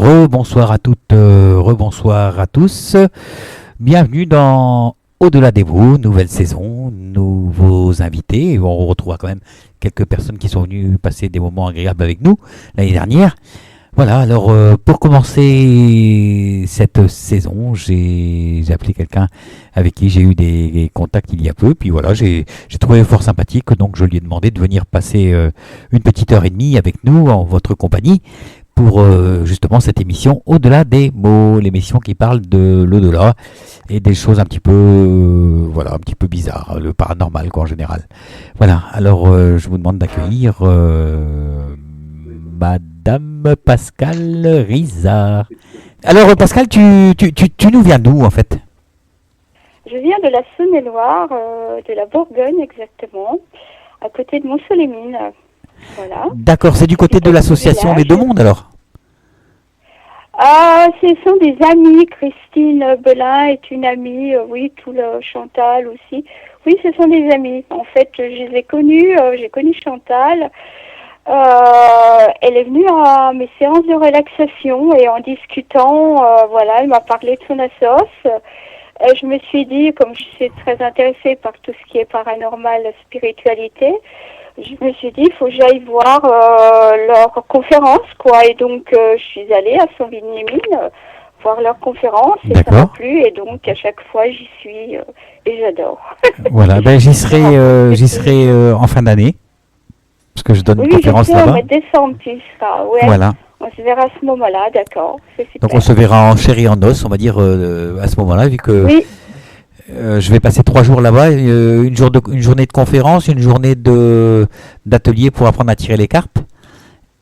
Rebonsoir à toutes, rebonsoir à tous. Bienvenue dans Au-delà des mots, nouvelle saison, nouveaux invités. On retrouvera quand même quelques personnes qui sont venues passer des moments agréables avec nous l'année dernière. Voilà, alors pour commencer cette saison, j'ai appelé quelqu'un avec qui j'ai eu des contacts il y a peu. Puis voilà, j'ai trouvé fort sympathique, donc je lui ai demandé de venir passer une petite heure et demie avec nous en votre compagnie pour justement cette émission Au-delà des mots, l'émission qui parle de l'au-delà et des choses un petit peu, voilà, un petit peu bizarres, le paranormal quoi en général. Voilà, alors je vous demande d'accueillir Madame Pascale Rizard. Alors Pascal, tu nous viens d'où en fait? Je viens de la Saône-et-Loire, de la Bourgogne exactement, à côté de Montsolémine. Voilà. D'accord, c'est du côté de l'association Les Deux Mondes alors? Ah, ce sont des amis. Christine Belin est une amie, oui, tout le Chantal aussi. Oui, ce sont des amis. En fait, je les ai connus, j'ai connu Chantal. Elle est venue à mes séances de relaxation et en discutant, voilà, elle m'a parlé de son assos. Je me suis dit, comme je suis très intéressée par tout ce qui est paranormal, spiritualité, je me suis dit, il faut que j'aille voir leur conférence, quoi. Et donc, je suis allée à Saint-Vigny-les-Mines voir leur conférence et ça m'a plu. Et donc, à chaque fois, j'y suis et j'adore. Voilà, ben j'y serai en fin d'année. Parce que je donne une conférence là-bas. Oui, je sais, en décembre, tu seras, ouais. Voilà. On se verra à ce moment-là, d'accord. Donc on se verra en chair et en os, on va dire, à ce moment-là, vu que je vais passer 3 jours là-bas, une journée de conférence, une journée d'atelier pour apprendre à tirer les cartes,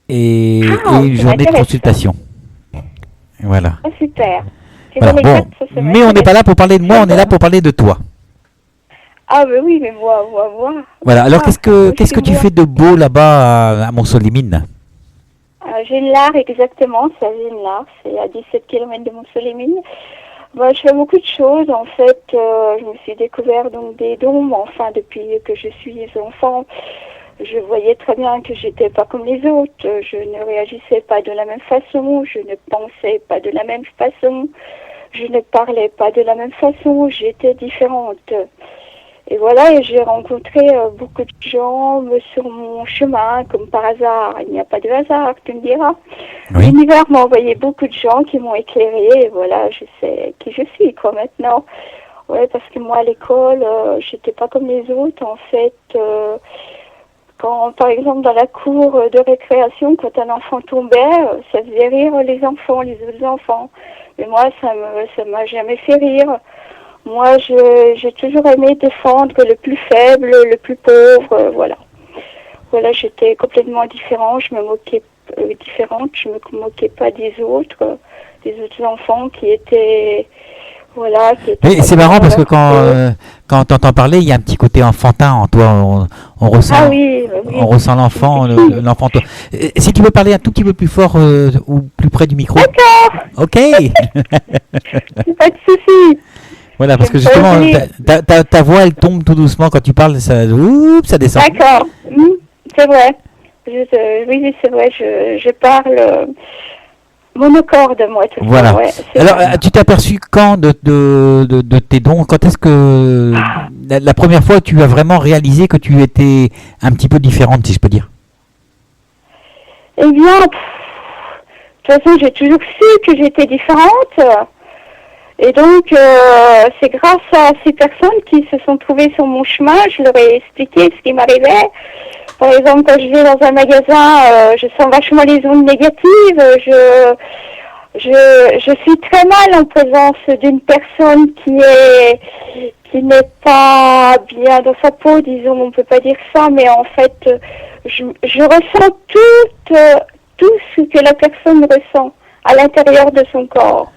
et une journée de consultation. Voilà. Oh, super. Voilà. Bon, mais on n'est pas là pour parler de moi, on est là pour parler de toi. Ah ben oui, mais moi. Voilà, alors qu'est-ce que tu fais de beau là-bas à Montsolémine? Gennelar, exactement, c'est à Gennelar, c'est à 17 km de Montsolémine. Moi, je fais beaucoup de choses, en fait, je me suis découvert donc des dons, mais enfin, depuis que je suis enfant, je voyais très bien que j'étais pas comme les autres, je ne réagissais pas de la même façon, je ne pensais pas de la même façon, je ne parlais pas de la même façon, j'étais différente. Et voilà, et j'ai rencontré beaucoup de gens sur mon chemin, comme par hasard. Il n'y a pas de hasard, tu me diras. Oui. L'univers m'a envoyé beaucoup de gens qui m'ont éclairé, et voilà, je sais qui je suis, quoi, maintenant. Ouais, parce que moi, à l'école, j'étais pas comme les autres, en fait. Quand, par exemple, dans la cour de récréation, quand un enfant tombait, ça faisait rire les enfants, les autres enfants. Mais moi, ça m'a jamais fait rire. Moi, j'ai toujours aimé défendre le plus faible, le plus pauvre, voilà. Voilà, j'étais complètement différente, je me moquais pas des autres enfants qui étaient, voilà. Mais c'est marrant parce que quand t'entends parler, il y a un petit côté enfantin en toi, on ressent, on ressent l'enfant, l'enfant. Si tu veux parler un tout petit peu plus fort ou plus près du micro. D'accord. Ok. Pas de souci. Voilà, parce que justement, ta voix, elle tombe tout doucement quand tu parles, ça descend. D'accord, c'est vrai. Oui, c'est vrai, je parle monocorde, moi. Tout voilà. Ça, ouais, alors, tu t'es aperçu quand de tes dons? Quand est-ce que la première fois tu as vraiment réalisé que tu étais un petit peu différente, si je peux dire? Eh bien, de toute façon, j'ai toujours su que j'étais différente. Et donc, c'est grâce à ces personnes qui se sont trouvées sur mon chemin, je leur ai expliqué ce qui m'arrivait. Par exemple, quand je vais dans un magasin, je sens vachement les ondes négatives. Je suis très mal en présence d'une personne qui n'est pas bien dans sa peau, disons, on peut pas dire ça, mais en fait, je ressens tout ce que la personne ressent à l'intérieur de son corps.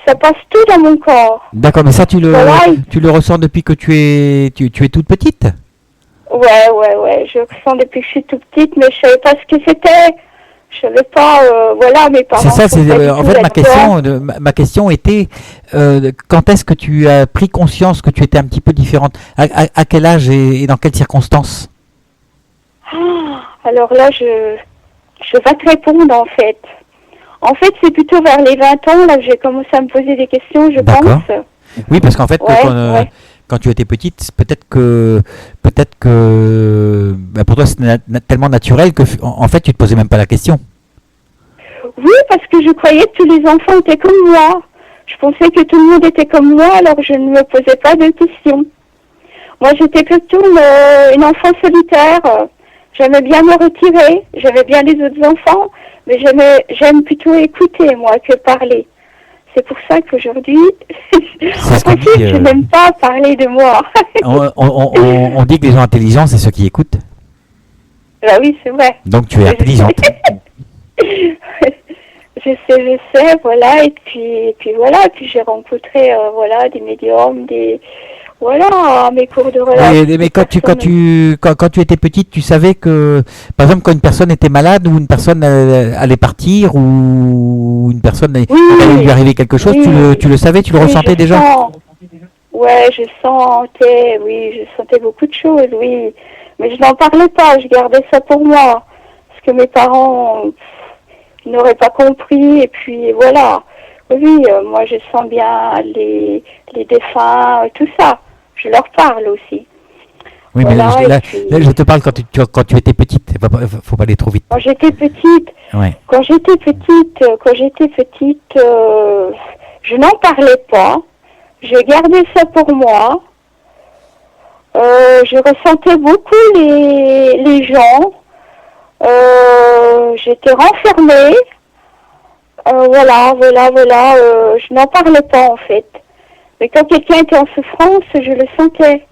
Ça passe tout dans mon corps. D'accord, mais ça tu le ressens depuis que tu es toute petite? Ouais, je ressens depuis que je suis toute petite, mais je savais pas ce que c'était. Je savais pas, voilà, mes parents. C'est ça, en fait ma question était quand est-ce que tu as pris conscience que tu étais un petit peu différente? À quel âge et dans quelles circonstances? Alors là, je vais te répondre en fait. En fait, c'est plutôt vers les 20 ans, là, que j'ai commencé à me poser des questions, je D'accord. pense. Oui, parce qu'en fait, Ouais, ouais. quand tu étais petite, peut-être que bah, pour toi c'est tellement naturel que en fait tu te posais même pas la question. Oui, parce que je croyais que tous les enfants étaient comme moi. Je pensais que tout le monde était comme moi, alors je ne me posais pas de questions. Moi, j'étais plutôt une enfant solitaire. J'aimais bien me retirer. J'aimais bien les autres enfants, mais j'aime plutôt écouter, moi, que parler. C'est pour ça qu'aujourd'hui, C'est ce en qu'on dit. fait, je n'aime pas parler de moi. On dit que les gens intelligents, c'est ceux qui écoutent. Bah oui, c'est vrai. Donc tu es intelligente. Je sais, voilà, et puis voilà, et puis j'ai rencontré, voilà, des médiums, voilà, mes cours de relations. Oui, mais quand tu étais petite, tu savais que, par exemple, quand une personne était malade ou une personne allait partir ou une personne allait lui arriver quelque chose, oui, tu le savais, tu le ressentais déjà? Ouais, je sentais beaucoup de choses, oui. Mais je n'en parlais pas, je gardais ça pour moi. Parce que mes parents n'auraient pas compris, et puis voilà. Oui, moi je sens bien les défunts, tout ça. Je leur parle aussi. Oui, voilà, mais là, puis, je te parle quand tu étais petite. Faut pas aller trop vite. Quand j'étais petite, Ouais. Je n'en parlais pas. Je gardais ça pour moi. Je ressentais beaucoup les gens. J'étais renfermée. Voilà. Je n'en parlais pas en fait. Mais quand quelqu'un était en souffrance, je le sentais.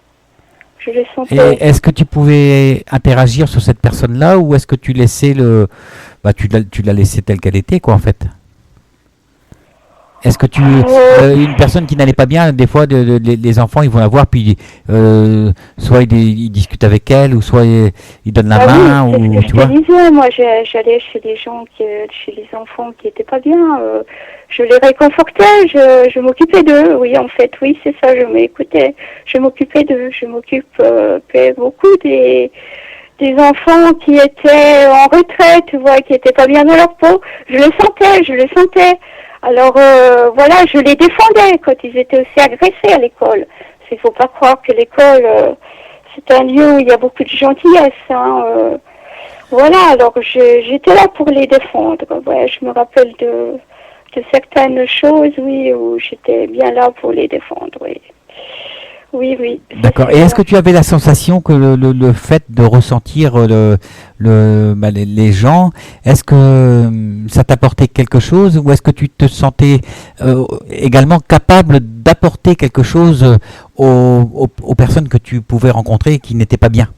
Et est-ce que tu pouvais interagir sur cette personne-là ou est-ce que tu laissais tu l'as laissée telle qu'elle était, quoi, en fait? Est-ce que une personne qui n'allait pas bien, des fois, les enfants, ils vont la voir, puis soit ils discutent avec elle, ou soit ils donnent la main, oui, ou tu vois. Disais, moi, j'allais chez les gens, chez les enfants qui étaient pas bien. Je les réconfortais, je m'occupais d'eux. Oui, en fait, oui, c'est ça. Je m'écoutais, je m'occupais d'eux. Je m'occupais beaucoup des enfants qui étaient en retraite, tu vois, qui étaient pas bien dans leur peau. Je le sentais. Alors voilà, je les défendais quand ils étaient aussi agressés à l'école. Il ne faut pas croire que l'école, c'est un lieu où il y a beaucoup de gentillesse. Voilà, alors j'étais là pour les défendre. Ouais, je me rappelle de certaines choses, oui, où j'étais bien là pour les défendre, oui. Oui. D'accord. Et est-ce que tu avais la sensation que le fait de ressentir les gens, est-ce que ça t'apportait quelque chose ou est-ce que tu te sentais également capable d'apporter quelque chose aux personnes que tu pouvais rencontrer et qui n'étaient pas bien?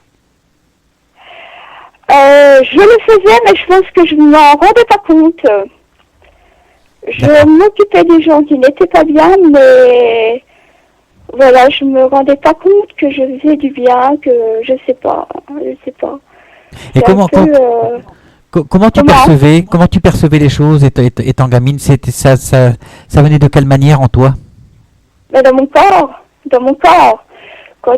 Je le faisais, mais je pense que je ne m'en rendais pas compte. Je m'occupais des gens qui n'étaient pas bien, mais... Voilà, je me rendais pas compte que je faisais du bien, que je sais pas. Et comment tu percevais les choses étant gamine? Ça venait de quelle manière en toi? Mais dans mon corps. Quand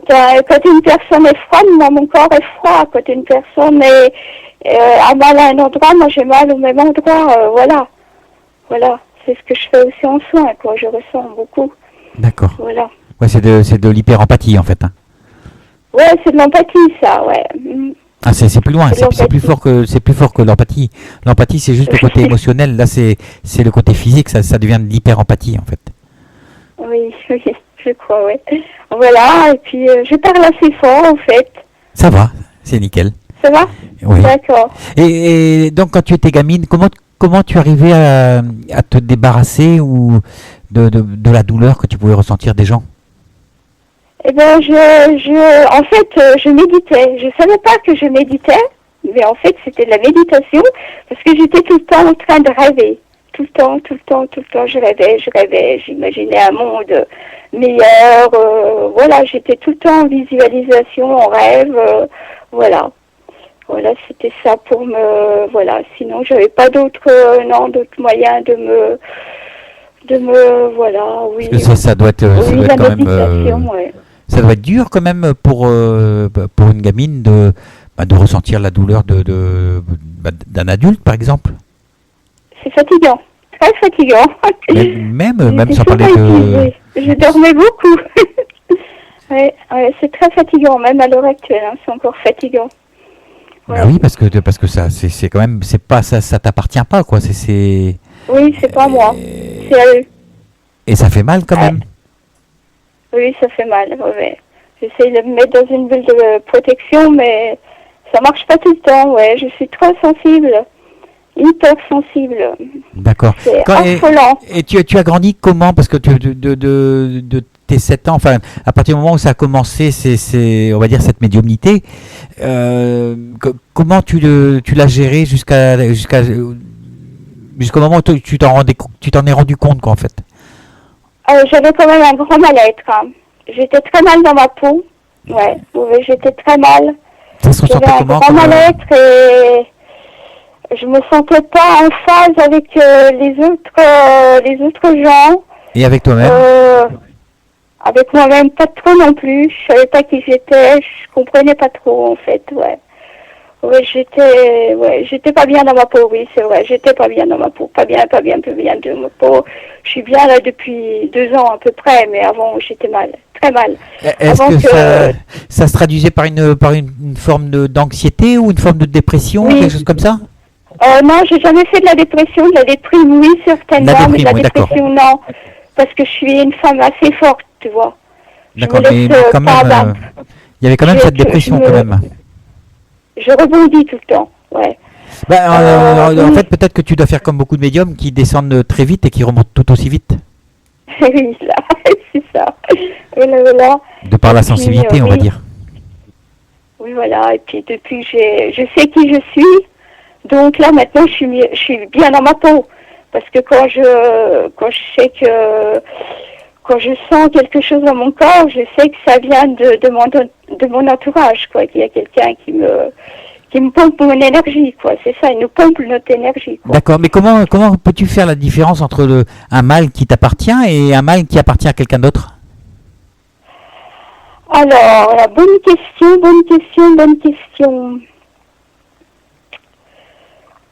une personne est froide, moi mon corps est froid. Quand une personne a mal à un endroit, moi j'ai mal au même endroit. Voilà, c'est ce que je fais aussi en soins, quoi. Je ressens beaucoup. D'accord. Voilà. Ouais, c'est de l'hyper-empathie en fait. Hein. Ouais, c'est de l'empathie, ça, ouais. Ah, c'est plus loin, c'est plus fort que l'empathie. L'empathie, c'est juste le côté émotionnel. Là, c'est le côté physique. Ça devient de l'hyper-empathie en fait. Oui, je crois, oui. Voilà, et puis je parle assez fort en fait. Ça va, c'est nickel. Ça va? Oui. D'accord. Et donc, quand tu étais gamine, comment tu arrivais à te débarrasser ou de la douleur que tu pouvais ressentir des gens? Eh bien, en fait, je méditais. Je savais pas que je méditais, mais en fait, c'était de la méditation parce que j'étais tout le temps en train de rêver. Tout le temps, je rêvais, j'imaginais un monde meilleur. Voilà, j'étais tout le temps en visualisation, en rêve. Voilà, c'était ça pour me... Voilà, sinon, j'avais pas d'autres moyens voilà, oui. Parce que ça doit être, ça doit être quand même... ouais. Ça doit être dur quand même pour une gamine de ressentir la douleur d'un adulte, par exemple. c'est fatigant, très fatigant. Même J'étais sans parler de... traumatisée. Je dormais beaucoup. Ouais, c'est très fatigant, même à l'heure actuelle, hein, c'est encore fatigant. Bah oui, parce que ça, c'est quand même, c'est pas ça t'appartient pas, quoi. Oui, c'est pas moi, c'est à eux. Et ça fait mal quand Ouais. même. Oui, ça fait mal, ouais. J'essaye de me mettre dans une bulle de protection, mais ça marche pas tout le temps, ouais. Je suis trop sensible, hyper sensible. D'accord. C'est affolant. Et tu as grandi comment? Parce que de tes 7 ans, enfin, à partir du moment où ça a commencé, on va dire, cette médiumnité, comment tu l'as géré jusqu'au moment où tu t'en es rendu compte, quoi, en fait? J'avais quand même un grand mal-être, hein. J'étais très mal dans ma peau, ouais. Oui, j'étais très mal. Ça se ressentait J'avais un comment grand mal-être et je me sentais pas en phase avec les autres gens. Et avec toi-même? Avec moi-même, pas trop non plus. Je savais pas qui j'étais. Je comprenais pas trop, en fait, ouais. J'étais pas bien dans ma peau, oui, c'est vrai. J'étais pas bien dans ma peau. Pas bien de ma peau. Je suis bien là depuis 2 ans à peu près, mais avant, j'étais mal. Très mal. Est-ce que ça se traduisait par une forme d'anxiété ou une forme de dépression, oui. quelque chose comme ça? Non, j'ai jamais fait de la dépression. De la déprime, oui, certainement, mais de la oui, dépression, non. Parce que je suis une femme assez forte, tu vois. D'accord, mais quand même, il y avait quand même cette dépression, quand même. Je rebondis tout le temps, ouais. En fait, peut-être que tu dois faire comme beaucoup de médiums qui descendent très vite et qui remontent tout aussi vite. Oui, là, c'est ça. Voilà. De par la sensibilité, on va dire. Oui, voilà. Et puis depuis que je sais qui je suis, donc là maintenant je suis bien dans ma peau. Parce que quand je sais que quand je sens quelque chose dans mon corps, je sais que ça vient de mon entourage, quoi. Qu'il y a quelqu'un qui me pompe mon énergie, quoi. C'est ça, il nous pompe notre énergie, quoi. D'accord, mais comment peux-tu faire la différence entre un mal qui t'appartient et un mal qui appartient à quelqu'un d'autre? Alors, bonne question.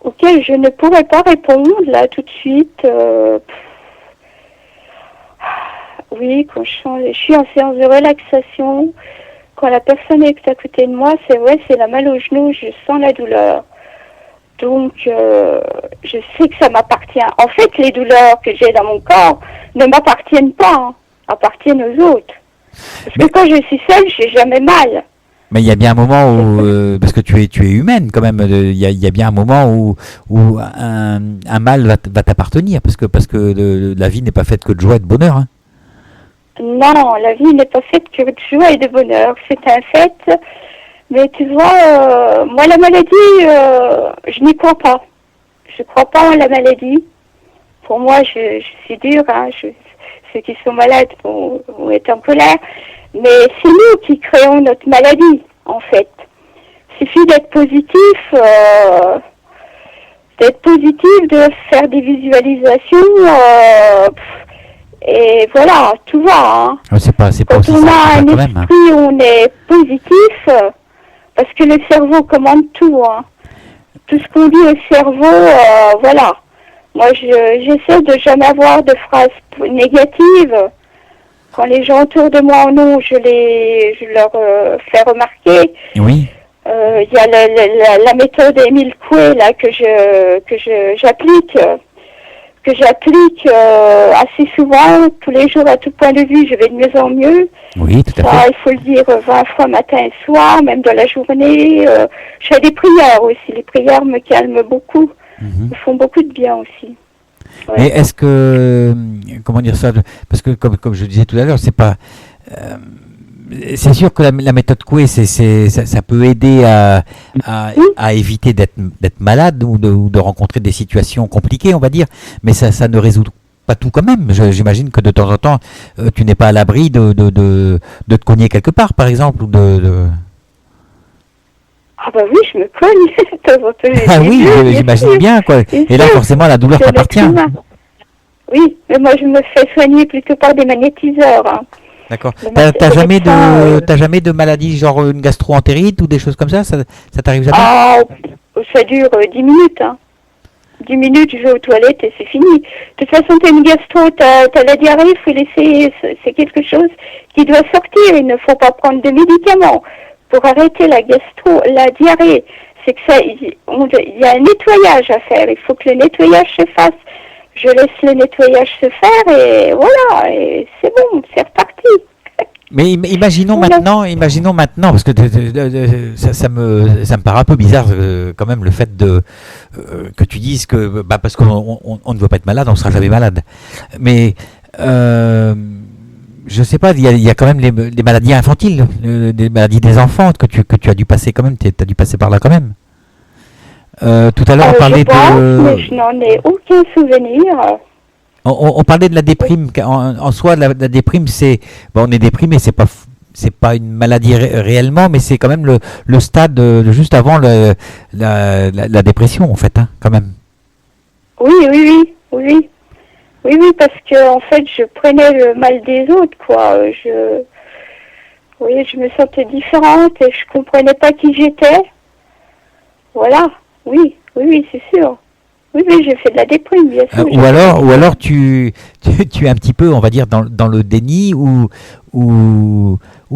Auquel je ne pourrais pas répondre là tout de suite. Oui, quand je suis en séance de relaxation, quand la personne est à côté de moi, c'est vrai, c'est la mal au genou, je sens la douleur. Donc, je sais que ça m'appartient. En fait, les douleurs que j'ai dans mon corps ne m'appartiennent pas, hein, appartiennent aux autres. Parce que quand je suis seule, j'ai jamais mal. Mais il y a bien un moment où, parce que tu es humaine quand même, il y a bien un moment où un mal va t'appartenir, parce que la vie n'est pas faite que de joie et de bonheur. Hein. Non, la vie n'est pas faite que de joie et de bonheur, c'est un fait. Mais tu vois, moi la maladie, je n'y crois pas. Je crois pas en la maladie. Pour moi, je suis dure, hein. Ceux qui sont malades vont être en colère. Mais c'est nous qui créons notre maladie, en fait. Il suffit d'être positif, de faire des visualisations, et voilà, tout va. Hein. C'est pas Quand aussi on simple a un quand esprit, même. Hein. on est positif, parce que le cerveau commande tout. Hein. Tout ce qu'on dit au cerveau, voilà. Moi, j'essaie de jamais avoir de phrases négatives. Quand les gens autour de moi en ont, je leur fais remarquer. Oui. Il y a la méthode Émile Coué là que j'applique assez souvent, tous les jours à tout point de vue, je vais de mieux en mieux. Oui, tout à fait. Il faut le dire 20 fois matin et soir, même dans la journée. Je fais des prières aussi. Les prières me calment beaucoup, me font beaucoup de bien aussi. Ouais. Mais est-ce que, comment dire ça, parce que comme je disais tout à l'heure, c'est pas, c'est sûr que la méthode Coué, ça peut aider à éviter d'être malade ou de rencontrer des situations compliquées, on va dire, mais ça ne résout pas tout quand même. J'imagine que de temps en temps, tu n'es pas à l'abri de te cogner quelque part, par exemple, ou Ah bah oui, je me cogne. Ah oui, j'imagine bien, quoi. Et là, forcément, la douleur t'appartient. Oui, mais moi, je me fais soigner plutôt par des magnétiseurs. Hein. D'accord. T'as jamais de maladie, genre une gastro-entérite ou des choses comme ça? Ça t'arrive jamais? Ah, ça dure 10 minutes. Hein. 10 minutes, je vais aux toilettes et c'est fini. De toute façon, t'as une gastro, t'as la diarrhée, il faut laisser, c'est quelque chose qui doit sortir. Il ne faut pas prendre de médicaments pour arrêter la gastro, la diarrhée. C'est que ça, il y a un nettoyage à faire. Il faut que le nettoyage se fasse. Je laisse le nettoyage se faire et voilà, et c'est bon, c'est reparti. Mais imaginons maintenant, parce que ça me paraît un peu bizarre quand même le fait que tu dises que parce qu'on ne veut pas être malade, on ne sera jamais malade. Mais je sais pas, il y a quand même les maladies infantiles, des maladies des enfants que tu as dû passer quand même, tu as dû passer par là quand même. Tout à l'heure on parlait mais je n'en ai aucun souvenir. On parlait de la déprime. En soi, la déprime, c'est on est déprimé, c'est pas une maladie réellement, mais c'est quand même le stade juste avant la dépression, en fait, hein, quand même. Oui, parce que en fait, je prenais le mal des autres, quoi. Je me sentais différente et je comprenais pas qui j'étais. Voilà. Oui, c'est sûr. Oui, j'ai fait de la déprime, bien sûr. Ou alors tu es un petit peu, on va dire, dans le déni où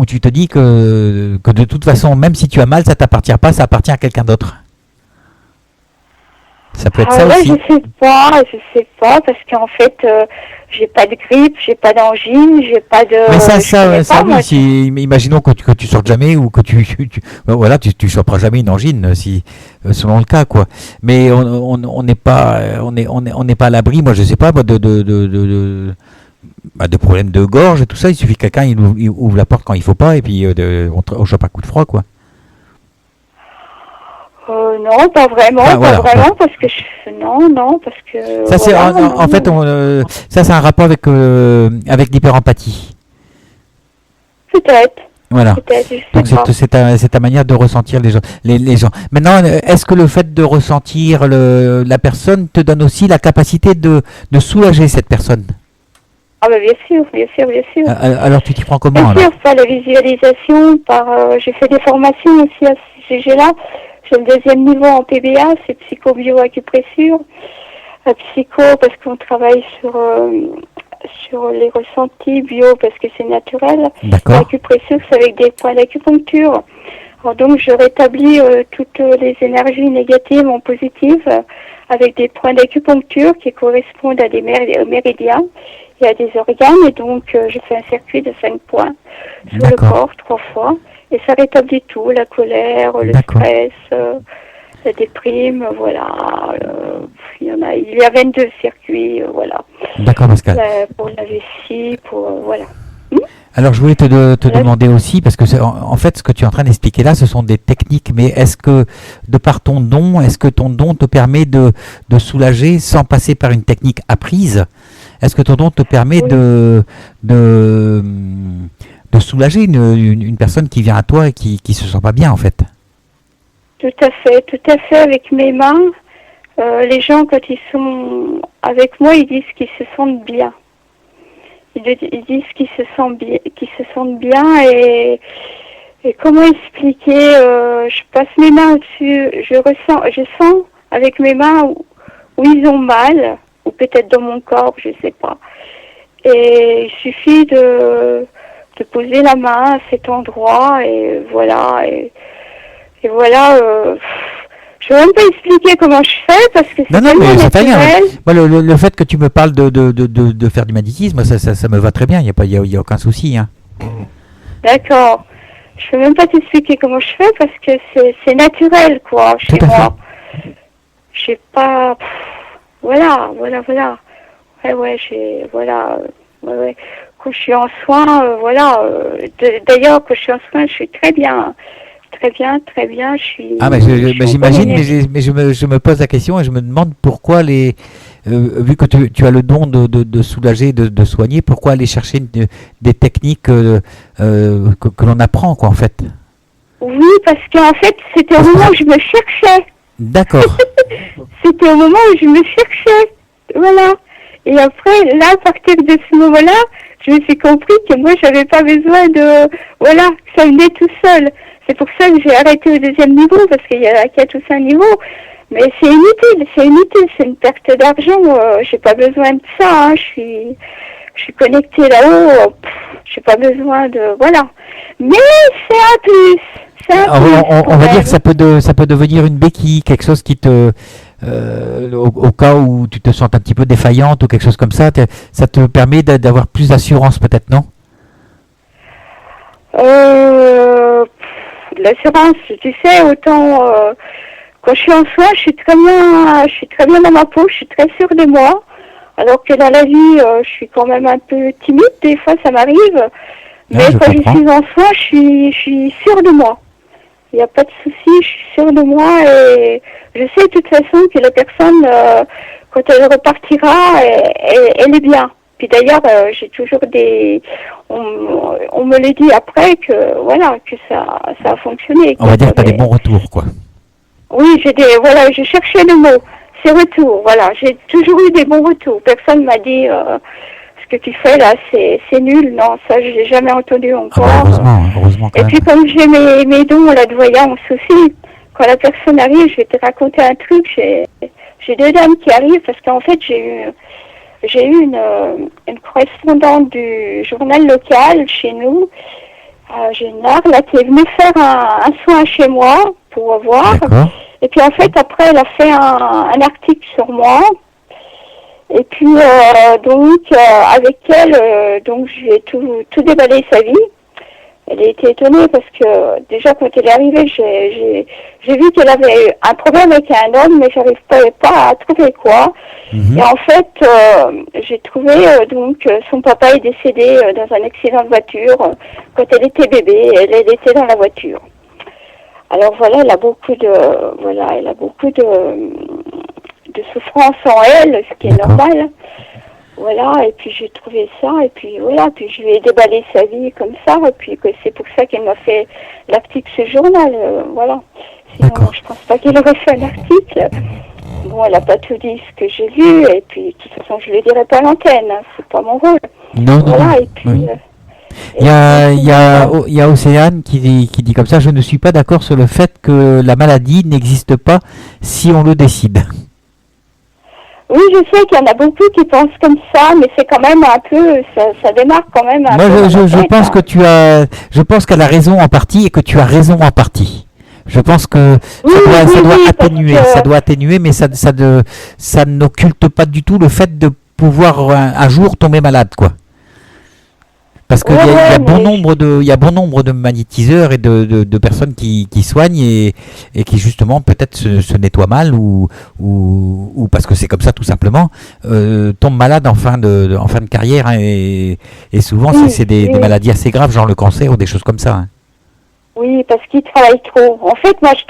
tu te dis que de toute façon, même si tu as mal, ça t'appartient pas, ça appartient à quelqu'un d'autre. Ça peut être ça aussi. Je sais pas, parce qu'en fait, j'ai pas de grippe, j'ai pas d'angine, j'ai pas de. Mais ça oui, si, imaginons que tu sortes jamais ou que tu choperas jamais une angine, si selon le cas, quoi. Mais on n'est pas à l'abri. Moi, je sais pas, de problèmes de gorge et tout ça. Il suffit que quelqu'un il ouvre la porte quand il faut pas et puis on chope un coup de froid, quoi. Non, pas vraiment, parce que ça c'est en fait ça c'est un rapport avec l'hyperempathie. Peut-être. Voilà. Donc c'est ta manière de ressentir les gens. Maintenant, est-ce que le fait de ressentir la personne te donne aussi la capacité de soulager cette personne? Ah bah bien sûr. Alors tu t'y prends comment? Bien sûr, par la visualisation, j'ai fait des formations aussi à ce sujet-là. J'ai le 2e niveau en PBA, c'est psycho-bio-acupressure. Psycho parce qu'on travaille sur les ressentis, bio parce que c'est naturel. D'accord. L'acupressure, c'est avec des points d'acupuncture. Alors donc je rétablis toutes les énergies négatives en positives avec des points d'acupuncture qui correspondent à des méridiens et à des organes. Et donc je fais un circuit de 5 points sur le corps 3 fois. Et ça rétablit tout, la colère, le stress, la déprime, voilà. Il y a 22 circuits, voilà. D'accord, Pascal. Pour la vessie, voilà. Alors je voulais te demander aussi, parce que en fait ce que tu es en train d'expliquer là, ce sont des techniques, mais est-ce que de par ton don, est-ce que ton don te permet de soulager sans passer par une technique apprise? Est-ce que ton don te permet de soulager une personne qui vient à toi et qui se sent pas bien en fait? Tout à fait, avec mes mains. Les gens, quand ils sont avec moi, ils disent qu'ils se sentent bien. Ils disent qu'ils se sentent bien et comment expliquer, je passe mes mains au-dessus, je sens avec mes mains où ils ont mal, ou peut-être dans mon corps, je sais pas. Et il suffit de poser la main à cet endroit et voilà. Et voilà, je ne vais même pas expliquer comment je fais parce que c'est non, mais c'est pas rien. Moi, le fait que tu me parles de faire du magnétisme, ça me va très bien, il y a aucun souci. Hein. D'accord. Je ne vais même pas t'expliquer comment je fais parce que c'est naturel, quoi, chez moi. Je sais pas... Voilà. Ouais. Quand je suis en soins, voilà. D'ailleurs, quand je suis en soins, je suis très bien. Très bien. J'imagine, mais je me pose la question et je me demande pourquoi vu que tu as le don de soulager, de soigner, pourquoi aller chercher des techniques que l'on apprend, quoi, en fait? Oui, parce qu'en fait, c'était au moment où je me cherchais. D'accord. C'était au moment où je me cherchais. Voilà. Et après, là, à partir de ce moment-là, je me suis compris que moi, j'avais pas besoin de... Voilà, que ça venait tout seul. C'est pour ça que j'ai arrêté au 2e niveau, parce qu'il y a 4 ou 5 niveaux. Mais c'est inutile, c'est une perte d'argent. J'ai pas besoin de ça. Hein. Je suis connectée là-haut. J'ai pas besoin de, voilà. Mais c'est un plus. On va dire que ça peut devenir une béquille, quelque chose qui te, au cas où tu te sens un petit peu défaillante ou quelque chose comme ça, ça te permet d'avoir plus d'assurance peut-être, non? L'assurance, tu sais, autant quand je suis en soins, je suis très bien dans ma peau, je suis très sûre de moi. Alors que dans la vie, je suis quand même un peu timide, des fois ça m'arrive. Mais quand je suis en soins, je suis sûre de moi. Il n'y a pas de souci, je suis sûre de moi et je sais de toute façon que la personne, quand elle repartira, elle est bien. Puis d'ailleurs, j'ai toujours on me le dit après que voilà, que ça a fonctionné. On va dire que tu as des bons retours, quoi. Oui, je cherchais le mot. C'est retours, voilà. J'ai toujours eu des bons retours. Personne m'a dit ce que tu fais là, c'est nul. Non, ça, je l'ai jamais entendu encore. Ah bah heureusement quand même. Et puis comme j'ai mes dons là de voyance aussi, quand la personne arrive, je vais te raconter un truc. J'ai deux dames qui arrivent parce qu'en fait j'ai eu une correspondante du journal local chez nous, Génard, là, qui est venue faire un soin chez moi pour voir. Et puis en fait, après, elle a fait un article sur moi. Et puis avec elle, donc je lui ai tout déballé sa vie. Elle a été étonnée parce que déjà quand elle est arrivée, j'ai vu qu'elle avait eu un problème avec un homme, mais j'arrive pas à trouver quoi. Et en fait, j'ai trouvé donc son papa est décédé dans un accident de voiture quand elle était bébé. Elle était dans la voiture. Alors voilà, elle a beaucoup de souffrance en elle, ce qui est normal. Voilà, et puis j'ai trouvé ça, et puis voilà, puis je lui ai déballé sa vie comme ça, et puis que c'est pour ça qu'elle m'a fait l'article ce journal, voilà. Sinon, je pense pas qu'elle aurait fait un article. Bon, elle n'a pas tout dit ce que j'ai lu, et puis de toute façon, je le dirai pas à l'antenne, hein, c'est pas mon rôle. Non, voilà, non. Et puis, oui. Il y a Océane qui dit comme ça, je ne suis pas d'accord sur le fait que la maladie n'existe pas si on le décide. Oui, je sais qu'il y en a beaucoup qui pensent comme ça, mais c'est quand même un peu, ça démarre quand même un peu. Moi, je pense que je pense qu'elle a raison en partie et que tu as raison en partie. Je pense que ça doit atténuer, ça doit atténuer, mais ça n'occulte pas du tout le fait de pouvoir un jour tomber malade, quoi. Parce qu'il y a bon nombre de magnétiseurs et de personnes qui soignent et qui justement peut-être se nettoient mal ou parce que c'est comme ça tout simplement, tombent malades en fin de carrière, hein, et souvent c'est des maladies assez graves, genre le cancer ou des choses comme ça. Hein. Oui, parce qu'ils travaillent trop. En fait, moi je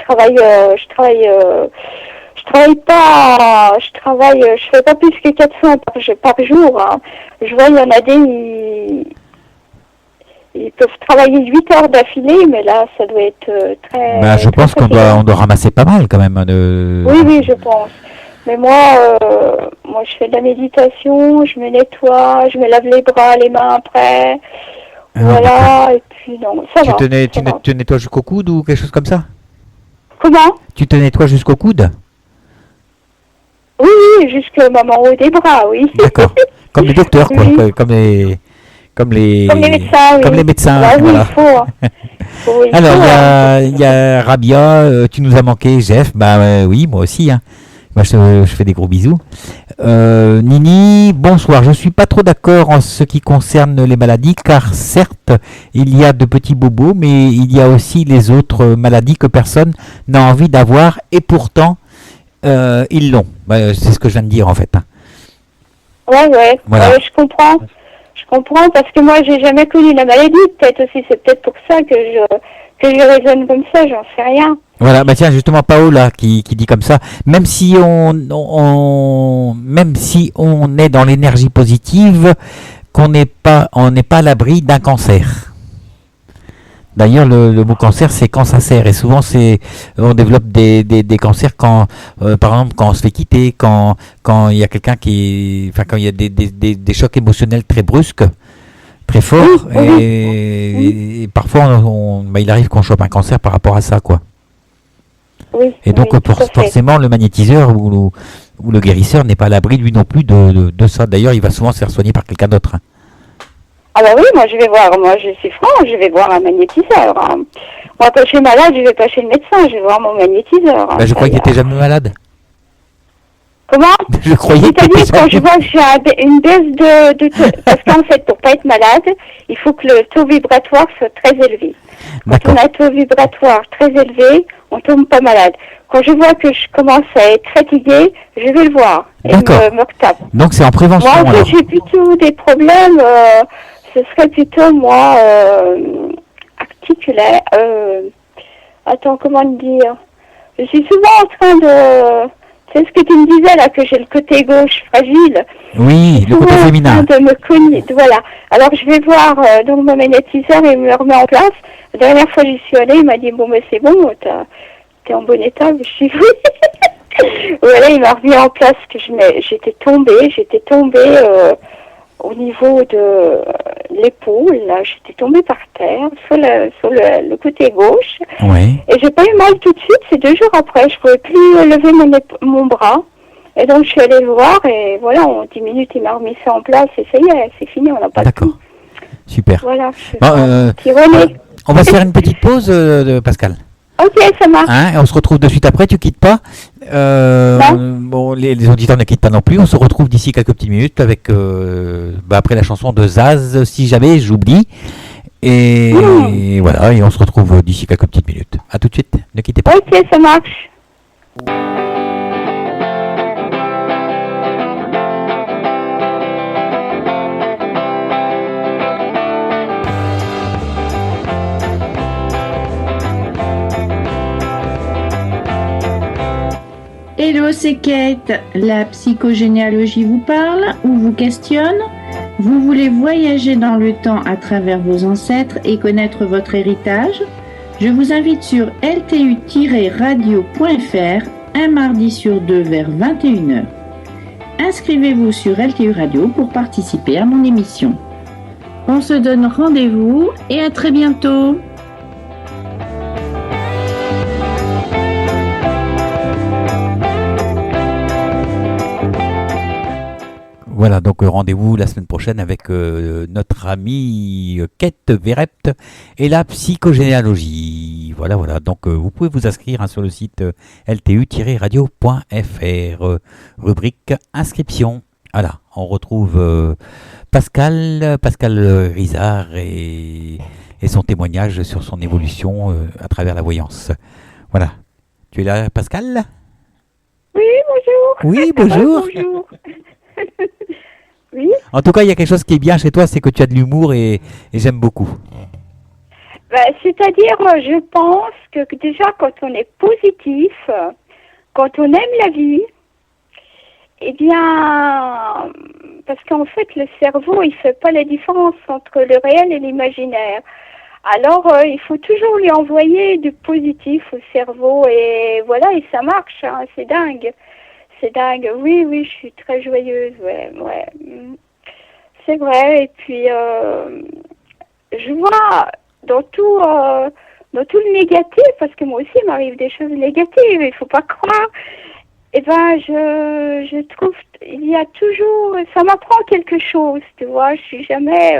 fais pas plus que 400 par jour. Hein. Je vois, il y en a ils peuvent travailler 8 heures d'affilée, mais là, ça doit être très... je pense qu'on doit ramasser pas mal quand même. Oui, je pense. Mais moi, je fais de la méditation, je me nettoie, je me lave les bras, les mains après. Voilà, et puis non, ça va. Tu te nettoies jusqu'au coude ou quelque chose comme ça? Comment? Tu te nettoies jusqu'au coude? Oui, jusqu'au moment haut des bras, oui. D'accord. Comme les docteurs, quoi. Oui. Comme les médecins. Comme les médecins, bah, voilà. Oui, alors, il y a Rabia, tu nous as manqué, Jeff. Oui, moi aussi. Hein. Moi, je fais des gros bisous. Nini, bonsoir. Je ne suis pas trop d'accord en ce qui concerne les maladies, car certes, il y a de petits bobos, mais il y a aussi les autres maladies que personne n'a envie d'avoir, et pourtant, ils l'ont. C'est ce que je viens de dire, en fait. Hein. Ouais. Voilà. Je comprends. Je comprends parce que moi j'ai jamais connu la maladie, c'est peut-être pour ça que je raisonne comme ça, j'en sais rien. Voilà, tiens, justement Paola qui dit comme ça, même si on est dans l'énergie positive, on n'est pas à l'abri d'un cancer. D'ailleurs, le mot cancer, c'est quand ça sert. Et souvent, on développe des cancers quand, par exemple, quand on se fait quitter, quand il y a quelqu'un quand il y a des chocs émotionnels très brusques, très forts. Et parfois, il arrive qu'on chope un cancer par rapport à ça, quoi. Oui. Et donc, oui, tout à fait. forcément, le magnétiseur ou le guérisseur n'est pas à l'abri, lui non plus, de ça. D'ailleurs, il va souvent se faire soigner par quelqu'un d'autre. Hein. Ah bah oui, moi je vais voir, moi je suis franc, je vais voir un magnétiseur. Hein. Moi quand je suis malade, je vais pas chez le médecin, je vais voir mon magnétiseur. Hein. Bah, je croyais qu'il n'était jamais malade. Comment? Je croyais qu'il était C'est-à-dire quand je jamais... vois que j'ai une baisse de parce qu'en fait pour pas être malade, il faut que le taux vibratoire soit très élevé. Quand on D'accord. a un taux vibratoire très élevé, on tombe pas malade. Quand je vois que je commence à être fatiguée, je vais le voir et D'accord. me retape. Donc, c'est en prévention, Moi en alors. fait j'ai plutôt des problèmes, ce serait plutôt moi articulaire. Attends, comment te dire? Je suis souvent en train de... C'est ce que tu me disais là, que j'ai le côté gauche fragile. Oui, le côté féminin. De me cogner, voilà. Alors je vais voir donc mon magnétiseur et il me remet en place. La dernière fois j'y suis allée, il m'a dit bon mais c'est bon, t'es en bon état. Je suis voilà, il m'a remis en place que j'étais tombée au niveau de l'épaule, là, j'étais tombée par terre sur le côté gauche. Oui. Et j'ai pas eu mal tout de suite, c'est 2 jours après, je pouvais plus lever mon bras. Et donc je suis allée le voir et voilà, en 10 minutes il m'a remis ça en place et ça y est, c'est fini, on n'a pas de D'accord. tout. Super. Voilà, Bon, René. on va se faire une petite pause, Pascal. Ok, ça marche. Hein, et on se retrouve de suite après, tu quittes pas. Bon, les auditeurs ne quittent pas non plus. On se retrouve d'ici quelques petites minutes avec après la chanson de Zaz, si jamais j'oublie. Et voilà, et on se retrouve d'ici quelques petites minutes. À tout de suite, ne quittez pas. Ok, ça marche. Hello, c'est Kate. La psychogénéalogie vous parle ou vous questionne? Vous voulez voyager dans le temps à travers vos ancêtres et connaître votre héritage? Je vous invite sur ltu-radio.fr un mardi sur 2 vers 21h. Inscrivez-vous sur LTU Radio pour participer à mon émission. On se donne rendez-vous et à très bientôt. Voilà, donc rendez-vous la semaine prochaine avec notre amie Kate Verrept et la psychogénéalogie. Voilà, donc vous pouvez vous inscrire sur le site ltu-radio.fr, rubrique inscription. Voilà, on retrouve Pascal Rizard et son témoignage sur son évolution à travers la voyance. Voilà. Tu es là, Pascal? Oui, bonjour. Oui, bonjour. Bonjour. Oui. En tout cas, il y a quelque chose qui est bien chez toi, c'est que tu as de l'humour et j'aime beaucoup. C'est-à-dire, je pense que déjà, quand on est positif, quand on aime la vie, eh bien, parce qu'en fait, le cerveau, il fait pas la différence entre le réel et l'imaginaire. Alors, il faut toujours lui envoyer du positif au cerveau et voilà, et ça marche, hein, c'est dingue. C'est dingue. Oui, je suis très joyeuse, ouais. C'est vrai. Et puis, je vois dans tout le négatif, parce que moi aussi, il m'arrive des choses négatives, il faut pas croire. Eh ben, je trouve, il y a toujours, ça m'apprend quelque chose, tu vois. Je suis jamais,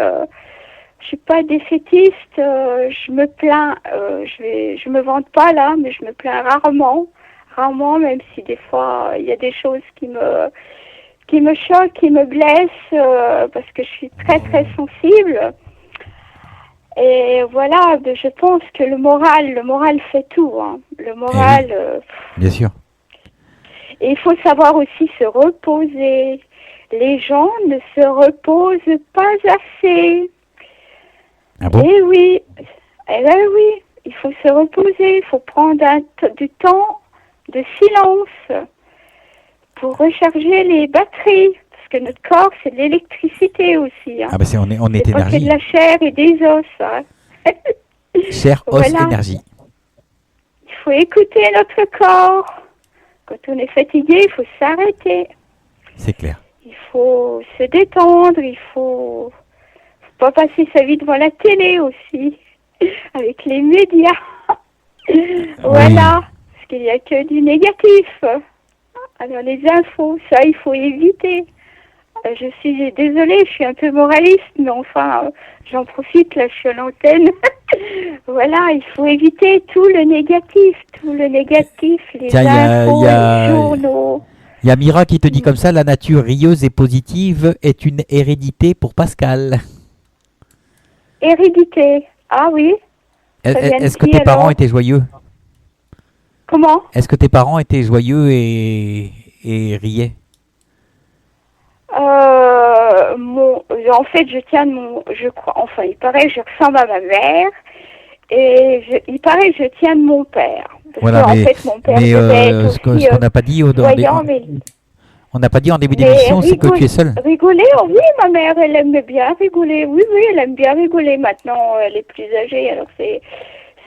je suis pas défaitiste. Je me plains, je me vante pas là, mais je me plains rarement, même si des fois il y a des choses qui me choquent, qui me blessent, parce que je suis très très sensible. Et voilà, je pense que le moral fait tout, hein. Le moral. Bien sûr. Et il faut savoir aussi se reposer. Les gens ne se reposent pas assez. Ah bon? Eh oui, il faut se reposer, il faut prendre du temps de silence pour recharger les batteries, parce que notre corps, c'est de l'électricité aussi. Hein. Ah ben on est c'est pas que énergie. de la chair et des os. Hein. Chair, os, Voilà. énergie. Il faut écouter notre corps. Quand on est fatigué, il faut s'arrêter. C'est clair. Il faut se détendre, il faut pas passer sa vie devant la télé aussi, avec les médias. Voilà. Parce qu'il n'y a que du négatif. Alors les infos, ça il faut éviter. Je suis désolée, je suis un peu moraliste, mais enfin, j'en profite, là je suis à l'antenne. Voilà, il faut éviter tout le négatif, les Tiens, infos, les journaux. il y a Mira qui te dit comme ça, la nature rieuse et positive est une hérédité pour Pascal. Hérédité, ah oui. Est-ce que tes parents étaient joyeux? Comment? Est-ce que tes parents étaient joyeux et riaient? En fait, je tiens de je crois, enfin, il paraît que je ressemble à ma mère, et il paraît que je tiens de mon père. Parce Voilà, que, mais, en fait, mon père mais devait être ce qu'on aussi n'a pas dit voyant, mais on n'a pas dit en début mais d'émission, c'est que tu es seule. rigoler, oh oui, ma mère, elle aime bien rigoler. Oui, elle aime bien rigoler. Maintenant, elle est plus âgée, alors c'est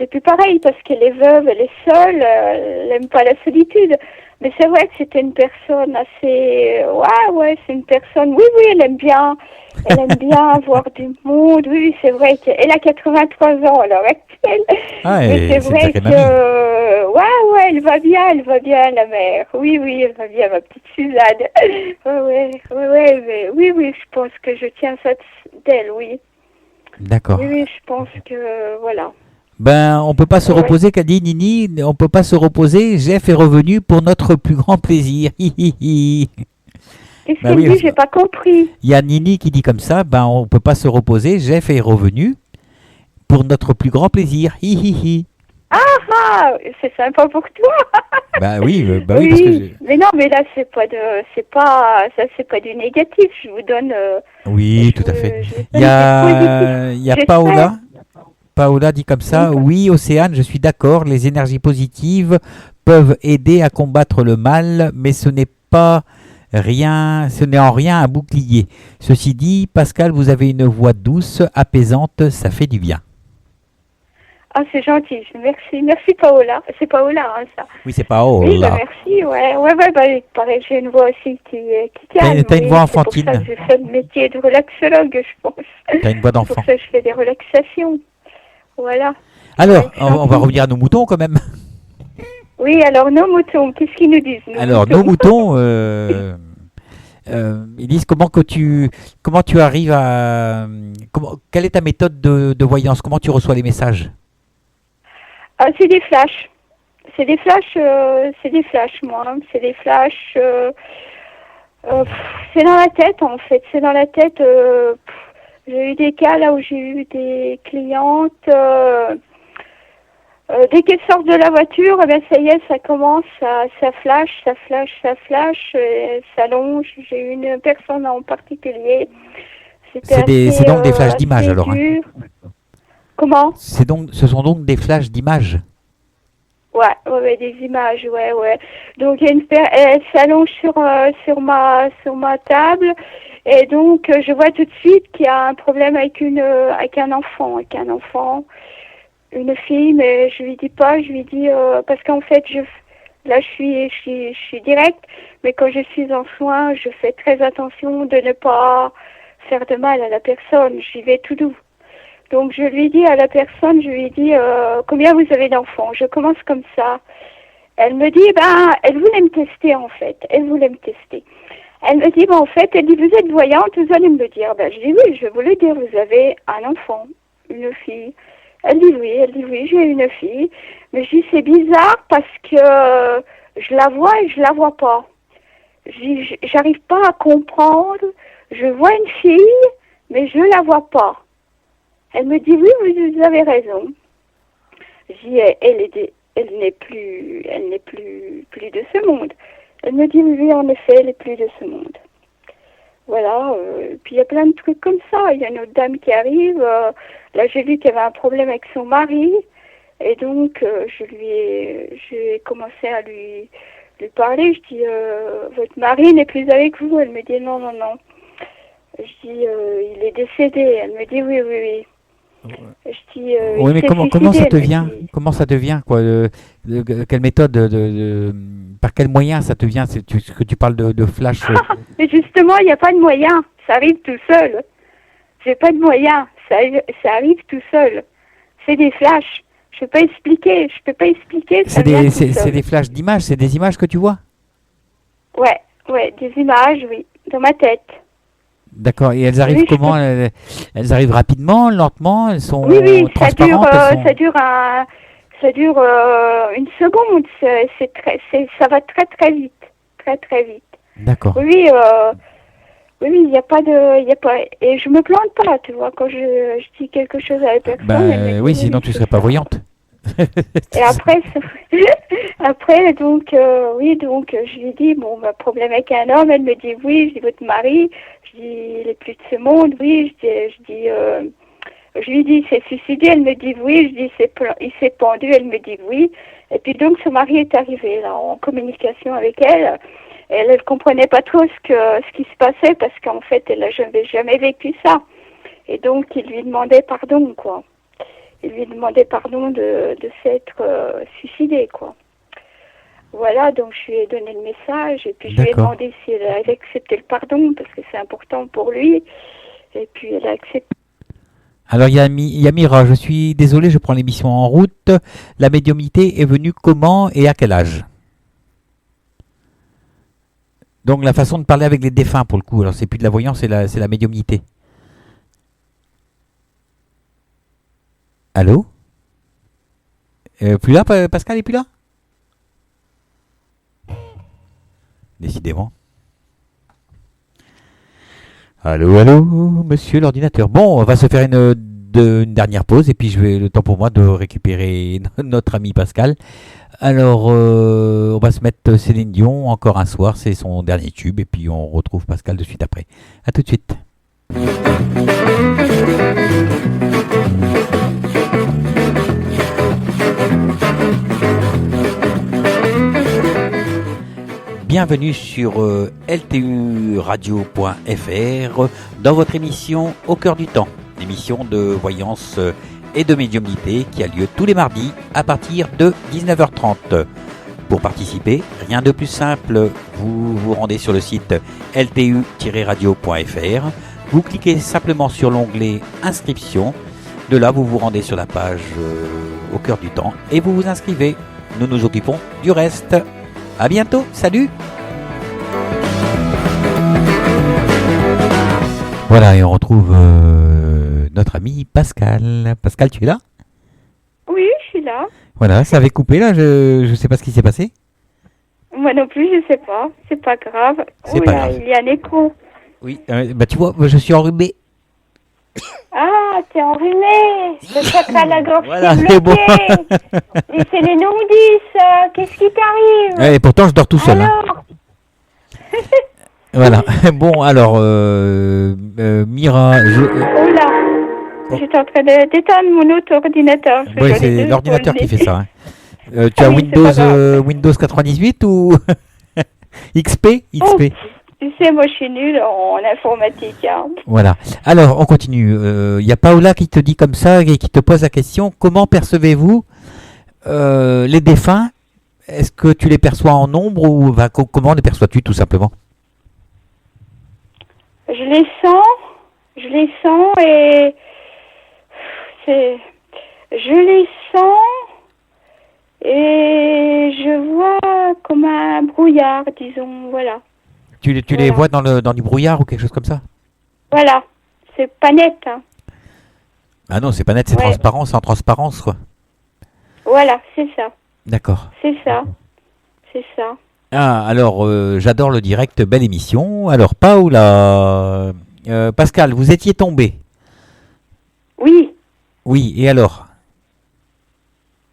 plus pareil, parce qu'elle est veuve, elle est seule, elle n'aime pas la solitude. Mais c'est vrai que c'était une personne assez... Ouais, c'est une personne... Oui, elle aime bien voir du monde. Oui, c'est vrai qu'elle a 83 ans à l'heure actuelle. Ah, mais c'est vrai que... Ouais, elle va bien, la mère. Oui, elle va bien, ma petite Suzanne. Oui, je pense que je tiens ça d'elle, oui. D'accord. Oui, je pense que... Voilà. Ben, on peut pas se reposer, qu'a dit Nini, on peut pas se reposer, Jeff est revenu pour notre plus grand plaisir. Qu'est-ce qu'elle dit? J'ai pas compris. Il y a Nini qui dit comme ça, ben on peut pas se reposer, Jeff est revenu pour notre plus grand plaisir. Ah, c'est sympa pour toi. Bah oui, parce que mais non, mais là c'est pas du négatif, je vous donne oui, tout à fait. Il y a Paola dit comme ça, oui Océane, je suis d'accord, les énergies positives peuvent aider à combattre le mal, mais ce n'est en rien un bouclier. Ceci dit, Pascal, vous avez une voix douce, apaisante, ça fait du bien. Ah, c'est gentil, merci Paola. C'est Paola, hein, ça. Oui, c'est Paola. Oui, merci, ouais, pareil, j'ai une voix aussi qui calme. T'as une voix enfantine. C'est pour ça que je fais le métier de relaxologue, je pense. T'as une voix d'enfant. C'est pour ça que je fais des relaxations. Voilà. Alors, on va revenir à nos moutons quand même. Oui, alors nos moutons, qu'est-ce qu'ils nous disent? Nos moutons, ils disent comment tu arrives à... quelle est ta méthode de voyance? Comment tu reçois les messages? C'est des flashs. C'est des flashs, moi. C'est des flashs... c'est dans la tête, en fait. C'est dans la tête... j'ai eu des cas là où j'ai eu des clientes... dès qu'elles sortent de la voiture, eh bien, ça y est, ça commence, ça flash, ça longe. J'ai eu une personne en particulier. C'est donc des flashs d'images alors. Hein. Comment? Ce sont donc des flashs d'images. Ouais, des images, ouais. Donc elle s'allonge sur ma table et donc je vois tout de suite qu'il y a un problème avec un enfant, une fille, mais je lui dis pas, je lui dis parce qu'en fait je suis directe, mais quand je suis en soins, je fais très attention de ne pas faire de mal à la personne, j'y vais tout doux. Donc je lui dis à la personne, combien vous avez d'enfants? Je commence comme ça. Elle me dit, elle voulait me tester en fait. Elle me dit, en fait, elle dit, vous êtes voyante, vous allez me le dire. Je dis oui, je vais vous le dire, vous avez un enfant, une fille. Elle dit oui, j'ai une fille. Mais je dis, c'est bizarre parce que je la vois et je la vois pas. J'arrive pas à comprendre. Je vois une fille, mais je la vois pas. Elle me dit, oui, vous avez raison. Je dis, elle n'est plus de ce monde. Elle me dit, oui, en effet, elle n'est plus de ce monde. Voilà, puis il y a plein de trucs comme ça. Il y a une autre dame qui arrive. Là, j'ai vu qu'elle avait un problème avec son mari. Et donc, j'ai commencé à lui parler. Je dis, votre mari n'est plus avec vous. Elle me dit, non. Je dis, il est décédé. Elle me dit, oui. Je dis, oui, mais comment ça te vient? Comment ça te vient, quoi? Quelle méthode, par quel moyen ça te vient? Que tu parles de flash. Mais justement, il n'y a pas de moyen. Ça arrive tout seul. J'ai pas de moyen. Ça arrive tout seul. C'est des flashs. Je peux pas expliquer. Je peux pas expliquer. Ça C'est vient des, tout c'est seul. des flashs d'images, c'est des images que tu vois? Ouais, des images, oui, dans ma tête. D'accord. Et elles arrivent Oui, je comment? peux- Elles arrivent rapidement, lentement? Elles sont Oui, transparentes? ça dure une seconde. Ça va très très vite, très très vite. D'accord. Oui, oui, il n'y a pas de, il y a pas, et je me plante pas, tu vois, quand je dis quelque chose à la personne, elle me dit, Oui, sinon tu c'est serais pas ça. voyante. Et après, après, donc, oui, donc, je lui dis, bon, bah, problème avec un homme, elle me dit, oui, je dis, votre mari, je dis, il est plus de ce monde, oui, je lui dis, c'est suicidé, elle me dit, oui, je dis, il s'est pendu, elle me dit, oui, et puis donc, son mari est arrivé, là, en communication avec elle, et elle comprenait pas trop ce qui se passait, parce qu'en fait, elle n'a jamais vécu ça, et donc, il lui demandait pardon, quoi. Il lui demandait pardon de s'être suicidé, quoi. Voilà, donc je lui ai donné le message et puis je lui ai D'accord. demandé si elle avait accepté le pardon parce que c'est important pour lui. Et puis elle a accepté. Alors il y a Mira, je suis désolé, je prends l'émission en route. La médiumnité est venue comment et à quel âge? Donc la façon de parler avec les défunts pour le coup. Alors c'est plus de la voyance, c'est la médiumnité. Allô? Plus là, Pascal est plus là? Décidément. Allô, allô, monsieur l'ordinateur. Bon, on va se faire une dernière pause et puis je vais le temps pour moi de récupérer notre ami Pascal. Alors, on va se mettre Céline Dion encore un soir, c'est son dernier tube et puis on retrouve Pascal de suite après. À tout de suite. Bienvenue sur lturadio.fr dans votre émission Au cœur du temps, émission de voyance et de médiumnité qui a lieu tous les mardis à partir de 19h30. Pour participer, rien de plus simple, vous vous rendez sur le site ltu-radio.fr, vous cliquez simplement sur l'onglet Inscription, de là vous vous rendez sur la page Au cœur du temps et vous vous inscrivez. Nous nous occupons du reste. À bientôt, salut! Voilà, et on retrouve notre ami Pascal. Pascal, tu es là? Oui, je suis là. Voilà, ça avait coupé là, je sais pas ce qui s'est passé. Moi non plus, je sais pas. C'est pas grave. C'est pas grave. Il y a un écho. Oui, bah tu vois, je suis enrhumé. Ah, t'es enrhumé. Le chakra de la gorge Voilà, t'est c'est bon. bloqué. Et c'est les non-10. Qu'est-ce qui t'arrive? Et pourtant, je dors tout seul. Hein. Alors Voilà. Bon, alors, Mira, Oh là, j'étais en train d'éteindre mon autre ordinateur. oui, c'est l'ordinateur qui fait ça. Hein. Tu Ah as oui, c'est pas grave. Windows 98 ou XP? Oh, tu sais, moi je suis nulle en informatique. Hein. Voilà. Alors, on continue. Il y a Paola qui te dit comme ça et qui te pose la question, comment percevez-vous les défunts? Est-ce que tu les perçois en nombre ou comment les perçois-tu tout simplement? Je les sens et je les sens et je vois comme un brouillard, disons, voilà. Tu les vois dans du brouillard ou quelque chose comme ça? Voilà, c'est pas net. Hein. Ah non, c'est pas net, c'est transparent, c'est en transparence quoi. Voilà, c'est ça. D'accord. C'est ça. Ah, alors, j'adore le direct, belle émission. Alors, Paola, Pascal, vous étiez tombé? Oui. Oui, et alors?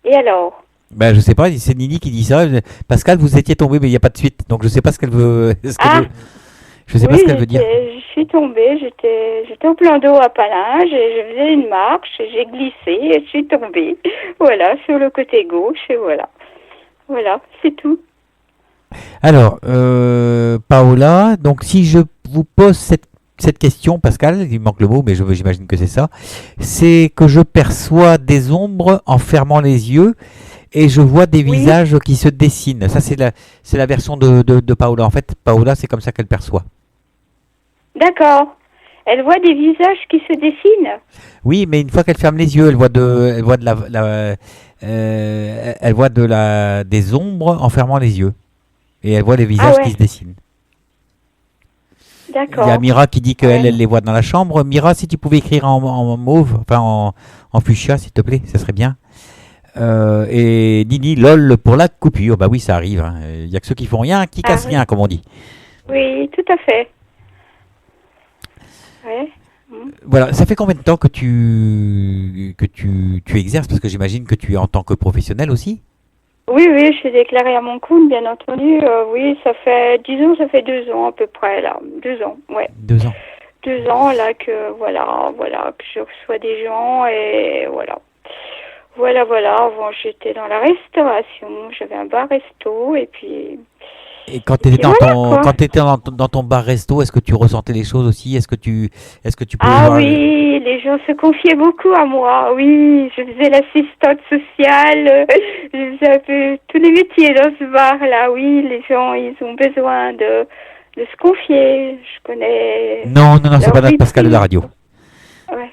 Et alors? Ben, je sais pas, c'est Nini qui dit ça. Pascal, vous étiez tombé, mais il n'y a pas de suite. Donc, je sais pas ce qu'elle veut. Je sais pas ce qu'elle veut dire. Je suis tombée, j'étais au plan d'eau à Palinges, je faisais une marche, j'ai glissé et je suis tombée. Voilà, sur le côté gauche, et voilà. Voilà, c'est tout. Alors, Paola, donc si je vous pose cette question, Pascal, il manque le mot, mais j'imagine que c'est ça, c'est que je perçois des ombres en fermant les yeux et je vois des visages qui se dessinent. Ça, c'est la version de Paola. En fait, Paola, c'est comme ça qu'elle perçoit. D'accord. Elle voit des visages qui se dessinent. Oui, mais une fois qu'elle ferme les yeux, elle voit de elle voit des ombres en fermant les yeux. Et elle voit les visages qui se dessinent. D'accord. Il y a Mira qui dit qu'elle les voit dans la chambre. Mira, si tu pouvais écrire en mauve, enfin en fuchsia, s'il te plaît, ça serait bien. Et Nini, lol pour la coupure. Bah oui, ça arrive. Hein. Il y a que ceux qui font rien qui cassent rien, comme on dit. Oui, tout à fait. Ouais. Voilà, ça fait combien de temps que tu exerces? Parce que j'imagine que tu es en tant que professionnel aussi. Oui, je suis déclarée à mon compte, bien entendu. Oui, ça fait 2 ans à peu près, là. 2 ans, ouais. 2 ans. 2 ans, là, que que je reçois des gens et voilà. Voilà. Avant, j'étais dans la restauration. J'avais un bar-resto et puis... Et quand tu étais dans ton bar-resto, est-ce que tu ressentais les choses aussi? Est-ce que tu pouvais voir... oui, les gens se confiaient beaucoup à moi. Oui, je faisais l'assistante sociale. Je faisais un peu tous les métiers dans ce bar-là. Oui, les gens, ils ont besoin de se confier. Je connais... Non, c'est pas notre Pascal de la radio. Ouais.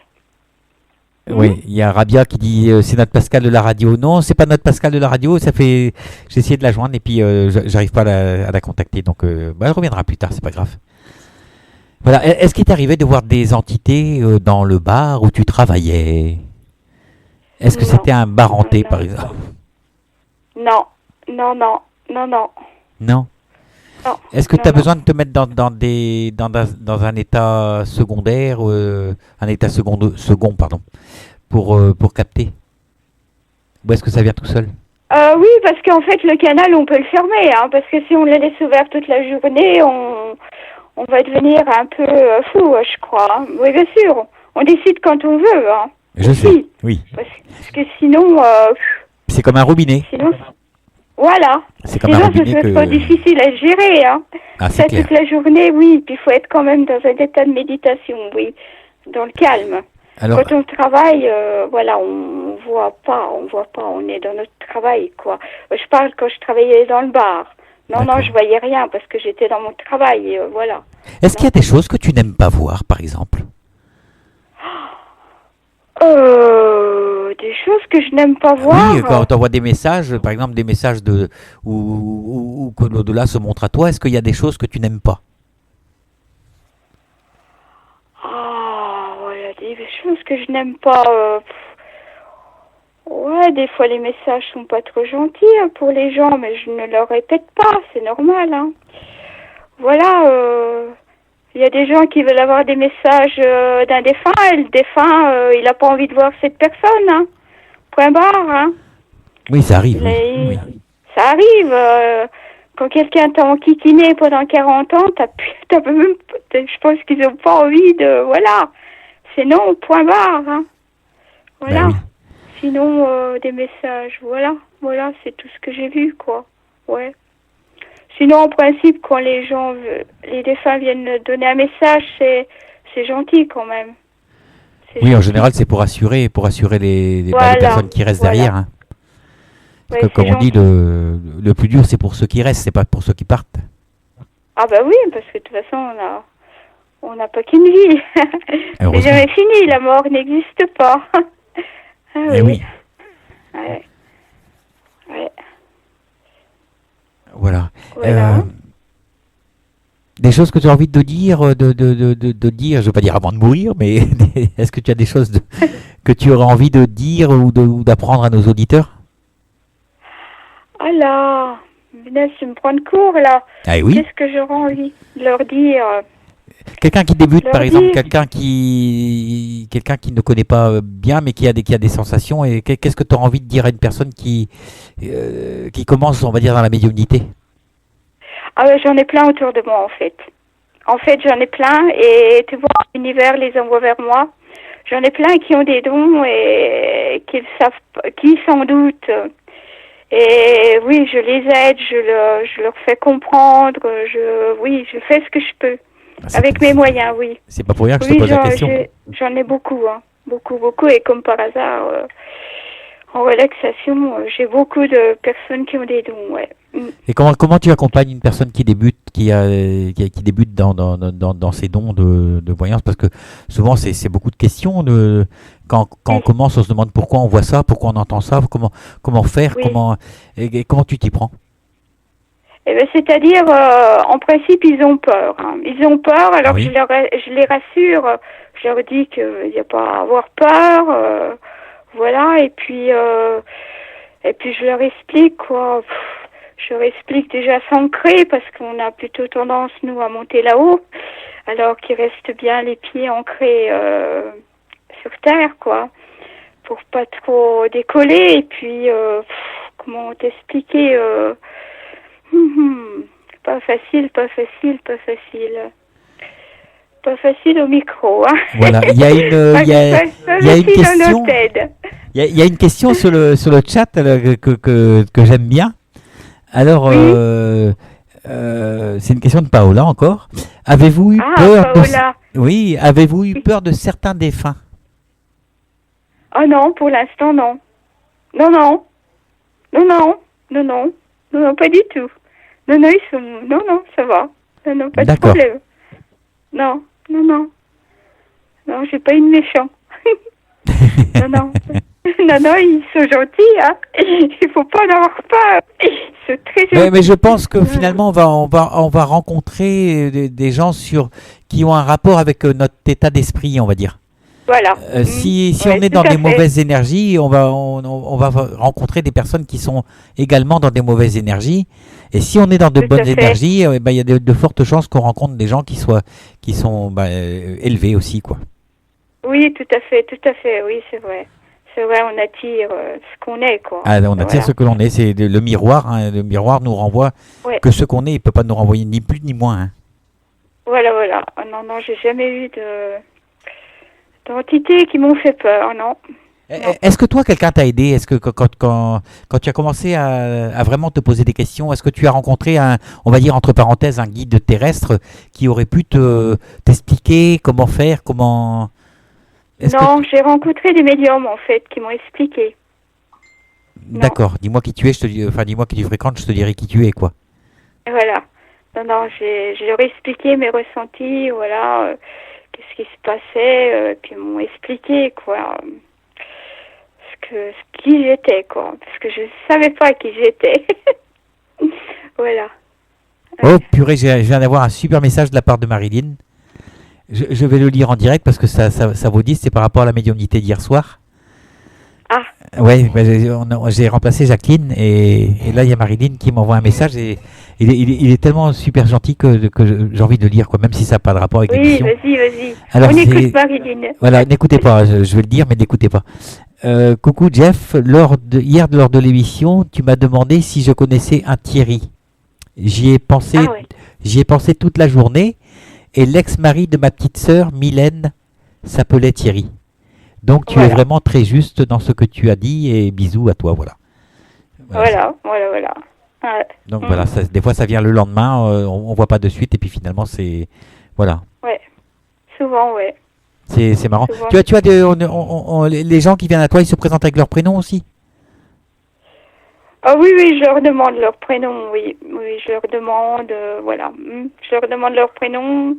Oui, il y a Rabia qui dit c'est notre Pascal de la radio. Non, c'est pas notre Pascal de la radio. J'ai essayé de la joindre et puis j'arrive pas à la contacter. Donc elle reviendra plus tard, c'est pas grave. Voilà. Est-ce qu'il t'est arrivé de voir des entités dans le bar où tu travaillais? Est-ce que c'était un bar hanté, par exemple? Non. Non. Est-ce que tu as besoin de te mettre dans un état secondaire, un état second, pardon, pour capter? Ou est-ce que ça vient tout seul? Oui, parce qu'en fait, le canal, on peut le fermer, hein, parce que si on le laisse ouvert toute la journée, on va devenir un peu fou, je crois. Hein. Oui, bien sûr. On décide quand on veut. Hein. Je sais, oui. Parce que sinon... c'est comme un robinet. Sinon, voilà. C'est comme un robinet c'est trop difficile à gérer. Hein. Ah, c'est clair. Toute la journée, oui. Puis il faut être quand même dans un état de méditation, oui. Dans le calme. Alors, quand on travaille, on voit pas, on est dans notre travail, quoi. Je parle quand je travaillais dans le bar. Non, je voyais rien parce que j'étais dans mon travail, voilà. Est-ce qu'il y a des choses que tu n'aimes pas voir, par exemple? Des choses que je n'aime pas voir. Oui, quand tu envoies des messages, par exemple des messages où que l'au-delà se montre à toi, est-ce qu'il y a des choses que tu n'aimes pas? Voilà, des choses que je n'aime pas. Ouais, des fois les messages sont pas trop gentils pour les gens, mais je ne leur répète pas, c'est normal. Hein. Voilà, il y a des gens qui veulent avoir des messages d'un défunt, et le défunt, il n'a pas envie de voir cette personne. Hein. Point barre. Hein. Oui, ça arrive. Oui. Ça arrive. Quand quelqu'un t'a enquiquiné pendant 40 ans, je pense qu'ils n'ont pas envie de... Voilà. C'est non, point barre. Hein. Voilà. Oui. Sinon, des messages, voilà, c'est tout ce que j'ai vu, quoi. Ouais. Sinon, en principe, quand les défunts viennent donner un message, c'est gentil quand même. Oui, en général, c'est pour assurer les personnes qui restent derrière. Hein. Parce que, comme on dit, le plus dur, c'est pour ceux qui restent, c'est pas pour ceux qui partent. Ah bah oui, parce que de toute façon, on n'a pas qu'une vie. C'est jamais fini, la mort n'existe pas. Ah oui. Ouais. Voilà. Des choses que tu as envie de dire, de dire, je ne veux pas dire avant de mourir, mais est-ce que tu as des choses que tu aurais envie de dire ou d'apprendre à nos auditeurs? Ah là, tu me prends de court là. Ah oui. Qu'est-ce que j'aurais envie de leur dire? Quelqu'un qui débute, par exemple, quelqu'un qui ne connaît pas bien, mais qui a des sensations, et qu'est-ce que tu auras envie de dire à une personne qui commence, on va dire, dans la médiumnité? J'en ai plein autour de moi, en fait. En fait, j'en ai plein, et tu vois, l'univers les envoie vers moi. J'en ai plein qui ont des dons et qui sans doute. Et oui, je les aide, je leur fais comprendre, je fais ce que je peux. Avec mes moyens, oui. C'est pas pour rien que je te pose la question. J'en ai beaucoup, hein. Beaucoup. Et comme par hasard, En relaxation, j'ai beaucoup de personnes qui ont des dons, ouais. Et comment tu accompagnes une personne qui débute, qui débute dans ses dons de voyance? Parce que souvent, c'est beaucoup de questions. Quand on commence, on se demande pourquoi on voit ça, pourquoi on entend ça, comment faire, Oui. et comment tu t'y prends? Eh ben, c'est-à-dire, en principe, ils ont peur. Hein. Ils ont peur, alors Oui. je les rassure. Je leur dis qu'il n'y a pas à avoir peur. Voilà, et puis je leur explique, quoi. Je leur explique déjà s'ancrer, parce qu'on a plutôt tendance, nous, à monter là-haut, alors qu'ils restent bien les pieds ancrés sur terre, quoi, pour pas trop décoller. Et puis, comment t'expliquer pas facile, pas facile, pas facile. Pas facile au micro, hein. Voilà, il y a une, il y a, il y a une question. Il y a une question sur le chat que j'aime bien. Alors, Oui. c'est une question de Paola encore. Avez-vous eu peur Paola. Oui, avez-vous eu peur de certains défunts? Oh non, pour l'instant, non. Non, non. Non, non. Non, non. Non, non, pas du tout. Non, non, ils sont... Non, non, ça va. Non, non, pas de D'accord. problème. Non, non, non. Non, j'ai pas eu de méchant. Non, non. Non, non, ils sont gentils, hein. Il faut pas en avoir peur. Ils sont très gentils. Mais je pense que finalement, on va rencontrer des gens qui ont un rapport avec notre état d'esprit, on va dire. Voilà. Si Ouais, on est tout dans à des fait. mauvaises énergies, on va rencontrer des personnes qui sont également dans des mauvaises énergies. Et si on est dans de Tout bonnes à fait. énergies, il y a de fortes chances qu'on rencontre des gens qui sont élevés aussi, quoi. Oui, tout à fait, oui, c'est vrai. C'est vrai, on attire ce qu'on est, quoi. Ah, on attire Voilà. ce que l'on est, c'est le miroir. Hein. Le miroir nous renvoie Ouais. que ce qu'on est, il peut pas nous renvoyer ni plus ni moins. Hein. Voilà, voilà. Oh, non, non, j'ai jamais eu d'entités qui m'ont fait peur, non. Non. Est-ce que toi, quelqu'un t'a aidé? Est-ce que quand tu as commencé à vraiment te poser des questions, est-ce que tu as rencontré on va dire entre parenthèses, un guide terrestre qui aurait pu t'expliquer comment faire, comment... Non, j'ai rencontré des médiums, en fait, qui m'ont expliqué. D'accord, dis-moi qui tu es, dis-moi qui tu fréquentes, je te dirai qui tu es, quoi. Voilà. Non, non, je leur ai expliqué mes ressentis, voilà, qu'est-ce qui se passait, puis ils m'ont expliqué, quoi, qui j'étais, quoi, parce que je savais pas qui j'étais. Voilà. Oh purée, je viens d'avoir un super message de la part de Marilyn. Je vais le lire en direct parce que ça vaut 10, c'est par rapport à la médiumnité d'hier soir. Ah. Ouais, j'ai remplacé Jacqueline et là il y a Marilyn qui m'envoie un message et il est tellement super gentil que j'ai envie de le lire, quoi, même si ça n'a pas de rapport avec l'émission. Oui, vas-y. Alors, on écoute Marilyn. Voilà, n'écoutez pas, je vais le dire, mais n'écoutez pas. Coucou Jeff, hier lors de l'émission, tu m'as demandé si je connaissais un Thierry. J'y ai pensé toute la journée et l'ex-mari de ma petite sœur Mylène s'appelait Thierry. Donc tu es vraiment très juste dans ce que tu as dit et bisous à toi, voilà. Voilà. Ouais. Donc voilà, des fois ça vient le lendemain, on voit pas de suite et puis finalement c'est... Voilà. Ouais, souvent, ouais. C'est marrant. Souvent. Tu as les gens qui viennent à toi, ils se présentent avec leur prénom aussi? Ah oui, je leur demande leur prénom, oui, je leur demande, voilà. Je leur demande leur prénom,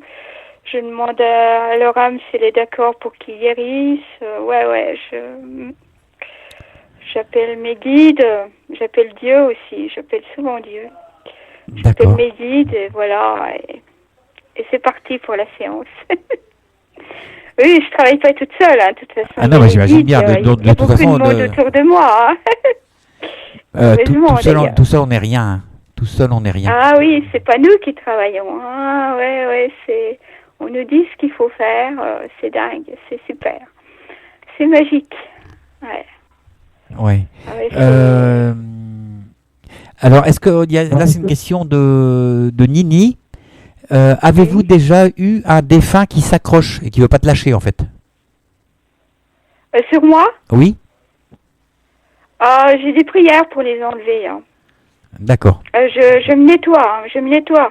je demande à leur âme si elle est d'accord pour qu'ils guérissent. J'appelle mes guides, j'appelle Dieu aussi, j'appelle souvent Dieu. J'appelle mes guides, et voilà, et c'est parti pour la séance. Oui, je travaille pas toute seule, hein, de toute façon. Ah non, mais j'imagine bien, il y a beaucoup de monde autour de moi, hein. Tout seul, on n'est rien. Hein. Tout seul, on n'est rien. Ah oui, c'est pas nous qui travaillons. Ah ouais, on nous dit ce qu'il faut faire. C'est dingue, c'est super. C'est magique. Ouais. Ouais. Ah ouais, alors, est-ce que là, c'est une question de Nini. Avez-vous déjà eu un défunt qui s'accroche et qui veut pas te lâcher, en fait? Sur moi? Oui. J'ai des prières pour les enlever. Hein. D'accord. Je me nettoie, je me nettoie.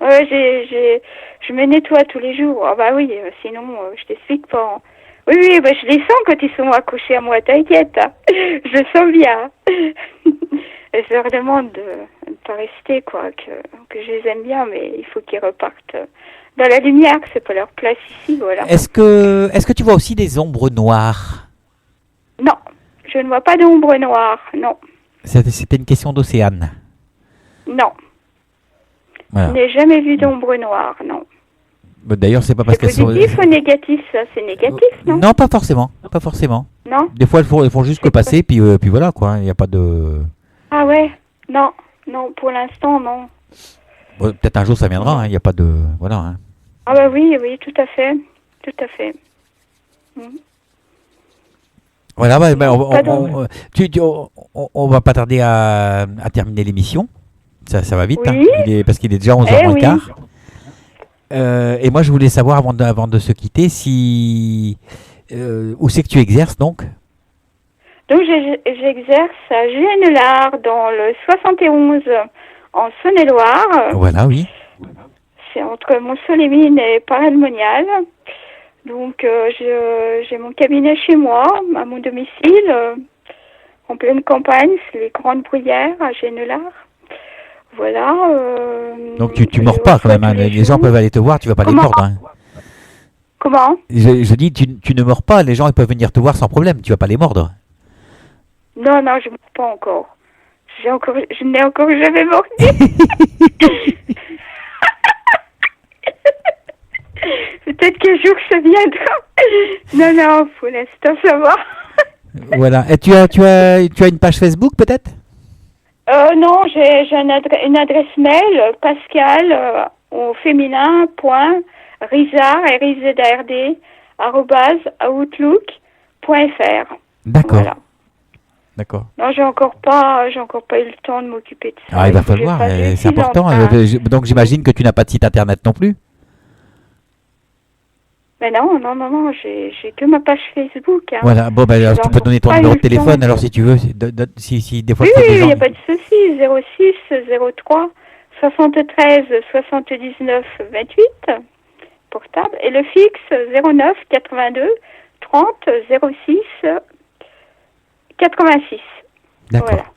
Je me nettoie tous les jours. Ah bah oui, sinon je t'explique pas. Oui, oui, bah, je les sens quand ils sont accrochés à moi, t'inquiète. Hein. Je le sens bien. Et je leur demande de ne pas rester, quoi, que je les aime bien, mais il faut qu'ils repartent dans la lumière, que c'est pas leur place ici, voilà. Est-ce que tu vois aussi des ombres noires? Non, je ne vois pas d'ombre noire, non. C'était une question d'Océane. Non. Voilà. Je n'ai jamais vu d'ombre noire, non. D'ailleurs, c'est pas parce C'est qu'elles sont... positif ou négatif, ça? C'est négatif, non? Non, pas forcément. Pas forcément. Non? Des fois, elles font juste que passer, puis voilà, quoi. Il n'y a pas de... Ah ouais? Non, non, pour l'instant, non. Bon, peut-être un jour, ça viendra. Il n'y a pas de... Voilà. Hein. Ah bah oui, oui, tout à fait. Tout à fait. Voilà, on va pas tarder à terminer l'émission. Ça va vite, Oui. hein, parce qu'il est déjà 11h moins le oui. quart. Et moi, je voulais savoir, avant de se quitter, où c'est que tu exerces, donc? Donc j'exerce à Juan-les-Lard dans le 71 en Saône-et-Loire. Voilà, oui. C'est entre Montceau-les-Mines et Paray-le-Monial. Donc j'ai mon cabinet chez moi, à mon domicile, en pleine campagne, c'est les Grandes Bruyères à Juan-les-Lard. Voilà. Donc tu mords pas quand même, hein. Les gens peuvent aller te voir, tu vas pas les mordre. Hein. Comment? Je dis, tu ne mords pas, les gens ils peuvent venir te voir sans problème, tu vas pas les mordre. Non, non, je ne mords pas encore. Je n'ai encore jamais mordu. Peut-être qu'un jour ça viendra. Non, non, pour l'instant ça va. Voilà. Et tu as une page Facebook peut-être? Non, j'ai une adresse mail, Pascal, au féminin, point, rizard, R-I-Z-A-R-D, @outlook.fr. D'accord. Voilà. D'accord. Non, j'ai encore pas eu le temps de m'occuper de ça. Ah, il va falloir, c'est important. Donc j'imagine que tu n'as pas de site internet non plus? Mais non, j'ai que ma page Facebook. Hein. Voilà, bon, alors, tu peux donner ton numéro de téléphone alors si tu veux, si des fois oui, tu as des il gens... n'y a pas de souci, 06 03 73 79 28, portable, et le fixe 09 82 30 06 86. D'accord.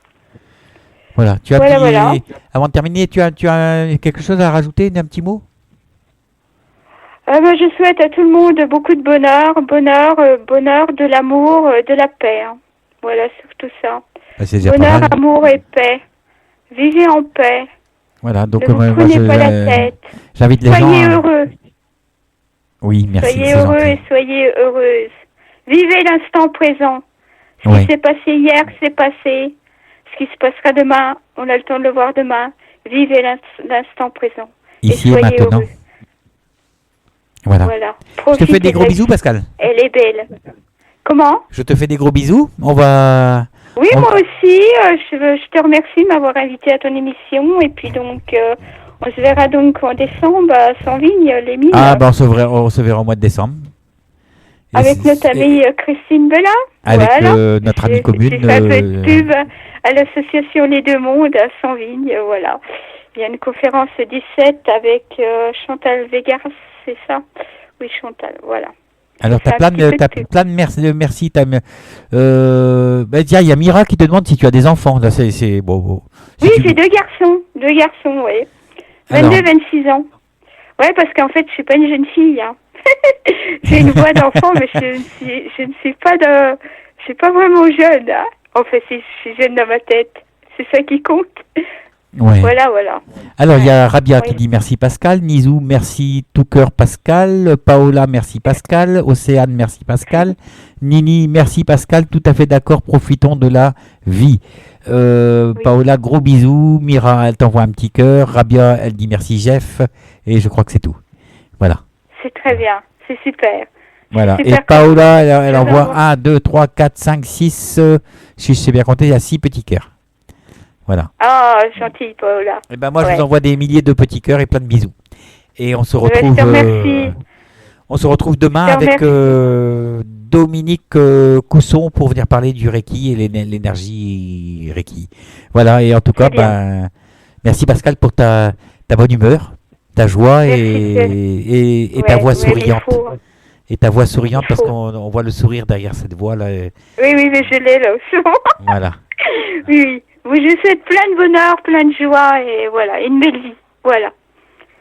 Voilà. Tu as avant de terminer, tu as quelque chose à rajouter, un petit mot? Je souhaite à tout le monde beaucoup de bonheur, de l'amour, de la paix. Hein. Voilà, surtout ça. C'est déjà bonheur, pas mal. amour et paix. Vivez en paix. Voilà, donc ne vous prenez pas la tête. J'invite les gens. Soyez heureux. Oui, merci. Soyez heureux et soyez heureuse. Vivez l'instant présent. Ce qui s'est passé hier, c'est passé. Ce qui se passera demain, on a le temps de le voir demain. Vivez l'instant présent. Ici et maintenant. Heureux. Voilà. Je te fais des gros bisous, Pascal. Elle est belle. Comment? Je te fais des gros bisous. On va... Oui, moi aussi. Je te remercie de m'avoir invité à ton émission. Et puis donc, on se verra donc en décembre à Sanvigne, les Mines. Ah, on se verra au mois de décembre. Avec notre amie Christine Belin. Avec notre amie commune. J'ai fait un peu de pub à l'association Les Deux Mondes à Sanvigne. Voilà. Il y a une conférence 17 avec Chantal Vegas, c'est ça? Oui, Chantal, voilà. Alors, tu as plein de merci. Tiens, il y a Mira qui te demande si tu as des enfants. Là, c'est bon. Si oui, j'ai deux garçons, oui. 22-26 ans. Ouais, parce qu'en fait, je suis pas une jeune fille. Hein. J'ai une voix d'enfant, mais je ne suis pas vraiment jeune. Hein. En fait, je suis jeune dans ma tête. C'est ça qui compte. Ouais. Voilà. Alors, il y a Rabia qui dit merci Pascal, Nizou, merci tout cœur Pascal, Paola, merci Pascal, Océane, merci Pascal, Nini, merci Pascal, tout à fait d'accord, profitons de la vie. Paola, gros bisous, Mira, elle t'envoie un petit cœur, Rabia, elle dit merci Jeff, et je crois que c'est tout. Voilà. C'est très bien, c'est super. Voilà, et Paola, elle envoie 1, 2, 3, 4, 5, 6, si je sais bien compter, il y a 6 petits cœurs. Voilà. Ah, gentil, Paola. Et ben moi, je vous envoie des milliers de petits cœurs et plein de bisous. Et on se retrouve. On se retrouve demain avec Dominique Cousson pour venir parler du Reiki et l'énergie Reiki. Voilà. Et en tout cas, merci Pascal pour ta bonne humeur, ta joie et ta voix souriante. Et ta voix souriante, Il parce faut. qu'on voit le sourire derrière cette voix-là. Oui, oui, mais je l'ai là aussi. Voilà. Oui, oui. Vous, je souhaite plein de bonheur, plein de joie et voilà, une belle vie. Voilà. À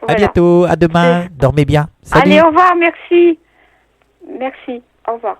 Voilà. bientôt, à demain. Dormez bien. Salut. Allez, au revoir, merci. Merci, au revoir.